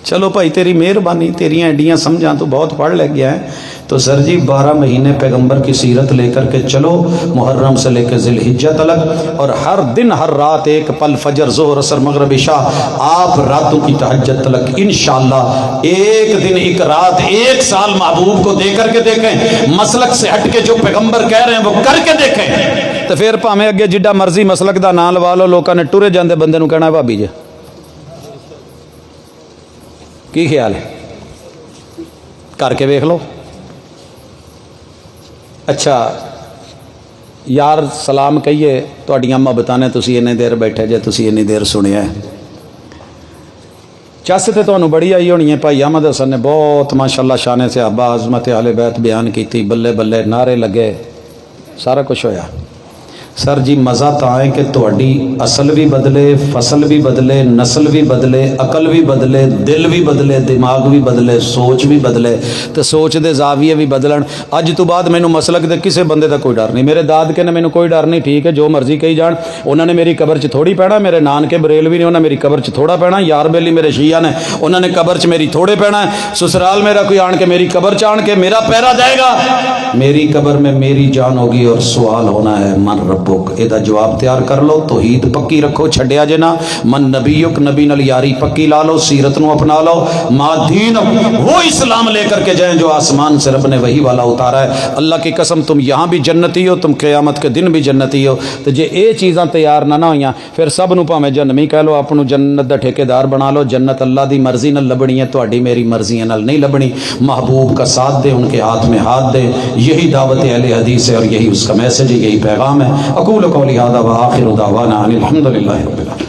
S1: चलो भाई तेरी मेहरबानी, तेरियां एडियां समझां, तो बहुत पढ़ ले गया है। तो सर जी 12 महीने पैगंबर की सीरत लेकर के चलो, मुहर्रम से लेकर ज़िलहिज्जा तलक, और हर दिन हर रात एक पल, फजर ज़ोहर असर मगरिब इशा, आप रातों की तहज्जुद तलक इंशाअल्लाह। एक दिन एक रात 1 साल महबूब को दे करके देखें, मसलक से हट के जो पैगंबर कह रहे हैं वो करके देखें, तो फिर भावें अगे जिड्डा मर्जी मसलक का नाम लवा लो, लोगों ने टुरे जाते बंदे नूं कहना भाभी जी की ख्याल है, करके वेख लो। अच्छा ਯਾਰ ਸਲਾਮ ਕਹੀਏ ਤੁਹਾਡੀਆਂ ਮੁਹੱਬਤਾਂ ਨੇ, ਤੁਸੀਂ ਇੰਨੀ ਦੇਰ ਬੈਠੇ ਜੇ, ਤੁਸੀਂ ਇੰਨੀ ਦੇਰ ਸੁਣਿਆ। ਚੱਸ ਤੇ ਤੁਹਾਨੂੰ ਬੜੀ ਆਈ ਹੋਣੀ ਹੈ। ਭਾਈ ਅਹਿਮਦ ਹਸਨ ਨੇ ਬਹੁਤ ਮਾਸ਼ਾਅੱਲਾ ਸ਼ਾਨ ਸਹਾਬਾ ਅਜ਼ਮਤ ਅਹਿਲੇ ਬੈਤ ਬਿਆਨ ਕੀਤੀ, ਬੱਲੇ ਬੱਲੇ ਨਾਰੇ ਲੱਗੇ, ਸਾਰਾ ਕੁਛ ਹੋਇਆ। ਸਰ ਜੀ ਮਜ਼ਾ ਤਾਂ ਹੈ ਕਿ ਤੁਹਾਡੀ ਅਸਲ ਵੀ ਬਦਲੇ, ਫਸਲ ਵੀ ਬਦਲੇ, ਨਸਲ ਵੀ ਬਦਲੇ, ਅਕਲ ਵੀ ਬਦਲੇ, ਦਿਲ ਵੀ ਬਦਲੇ, ਦਿਮਾਗ ਵੀ ਬਦਲੇ, ਸੋਚ ਵੀ ਬਦਲੇ, ਤੇ ਸੋਚ ਦੇ ਜ਼ਾਵੀਏ ਵੀ ਬਦਲਣ। ਅੱਜ ਤੋਂ ਬਾਅਦ ਮੈਨੂੰ ਮਸਲਕ ਦੇ ਕਿਸੇ ਬੰਦੇ ਦਾ ਕੋਈ ਡਰ ਨਹੀਂ। ਮੇਰੇ ਦਾਦਕੇ ਨੇ ਮੈਨੂੰ ਕੋਈ ਡਰ ਨਹੀਂ, ਠੀਕ ਹੈ ਜੋ ਮਰਜ਼ੀ ਕਹੀ ਜਾਣ, ਉਹਨਾਂ ਨੇ ਮੇਰੀ ਕਬਰ 'ਚ ਥੋੜੀ ਪੈਣਾ। ਮੇਰੇ ਨਾਨਕੇ ਬਰੇਲਵੀ ਨੇ, ਉਹਨਾਂ ਮੇਰੀ ਕਬਰ 'ਚ ਥੋੜਾ ਪੈਣਾ। ਯਾਰ ਬੇਲੀ ਮੇਰੇ ਸ਼ੀਆ ਨੇ, ਉਹਨਾਂ ਨੇ ਕਬਰ 'ਚ ਮੇਰੀ ਥੋੜੇ ਪੈਣਾ। ससुराल मेरा कोई आन के मेरी कब्र च आन के मेरा पैरा जाएगा। मेरी कब्र में मेरी जान होगी और सवाल होना है मन रब्बुक। एदा जवाब तैयार कर लो, तौहीद पक्की रखो, छड्डिया जे ना। मन नबीयुक, नबी नाल यारी पक्की ला लो, सीरत नूं अपना लो। मा दीन वो इस्लाम लेकर के जाएं जो आसमान से रब ने वही वाला उतारा है। अल्लाह की कसम तुम यहाँ भी जन्नती हो, तुम क़यामत के दिन भी जन्नती हो। तो जे ये चीज़ां तैयार ना होईयां फिर सब नूं भावें जन्नमी कह लो, आपनूं जन्नत दा ठेकेदार बना लो। जन्नत अल्लाह दी मर्जी नाल लभणी है, तुहाडी मेरी मर्जी नाल नहीं लभणी। महबूब का साथ दे, उनके हाथ में हाथ दे, यही दावत अहले हदीस है और यही उसका मैसेज है, यही पैगाम है। अकूल कौली हादा व आखिर दावाना अनिल हम्दुलिल्लाहि रब्बिल आलमीन।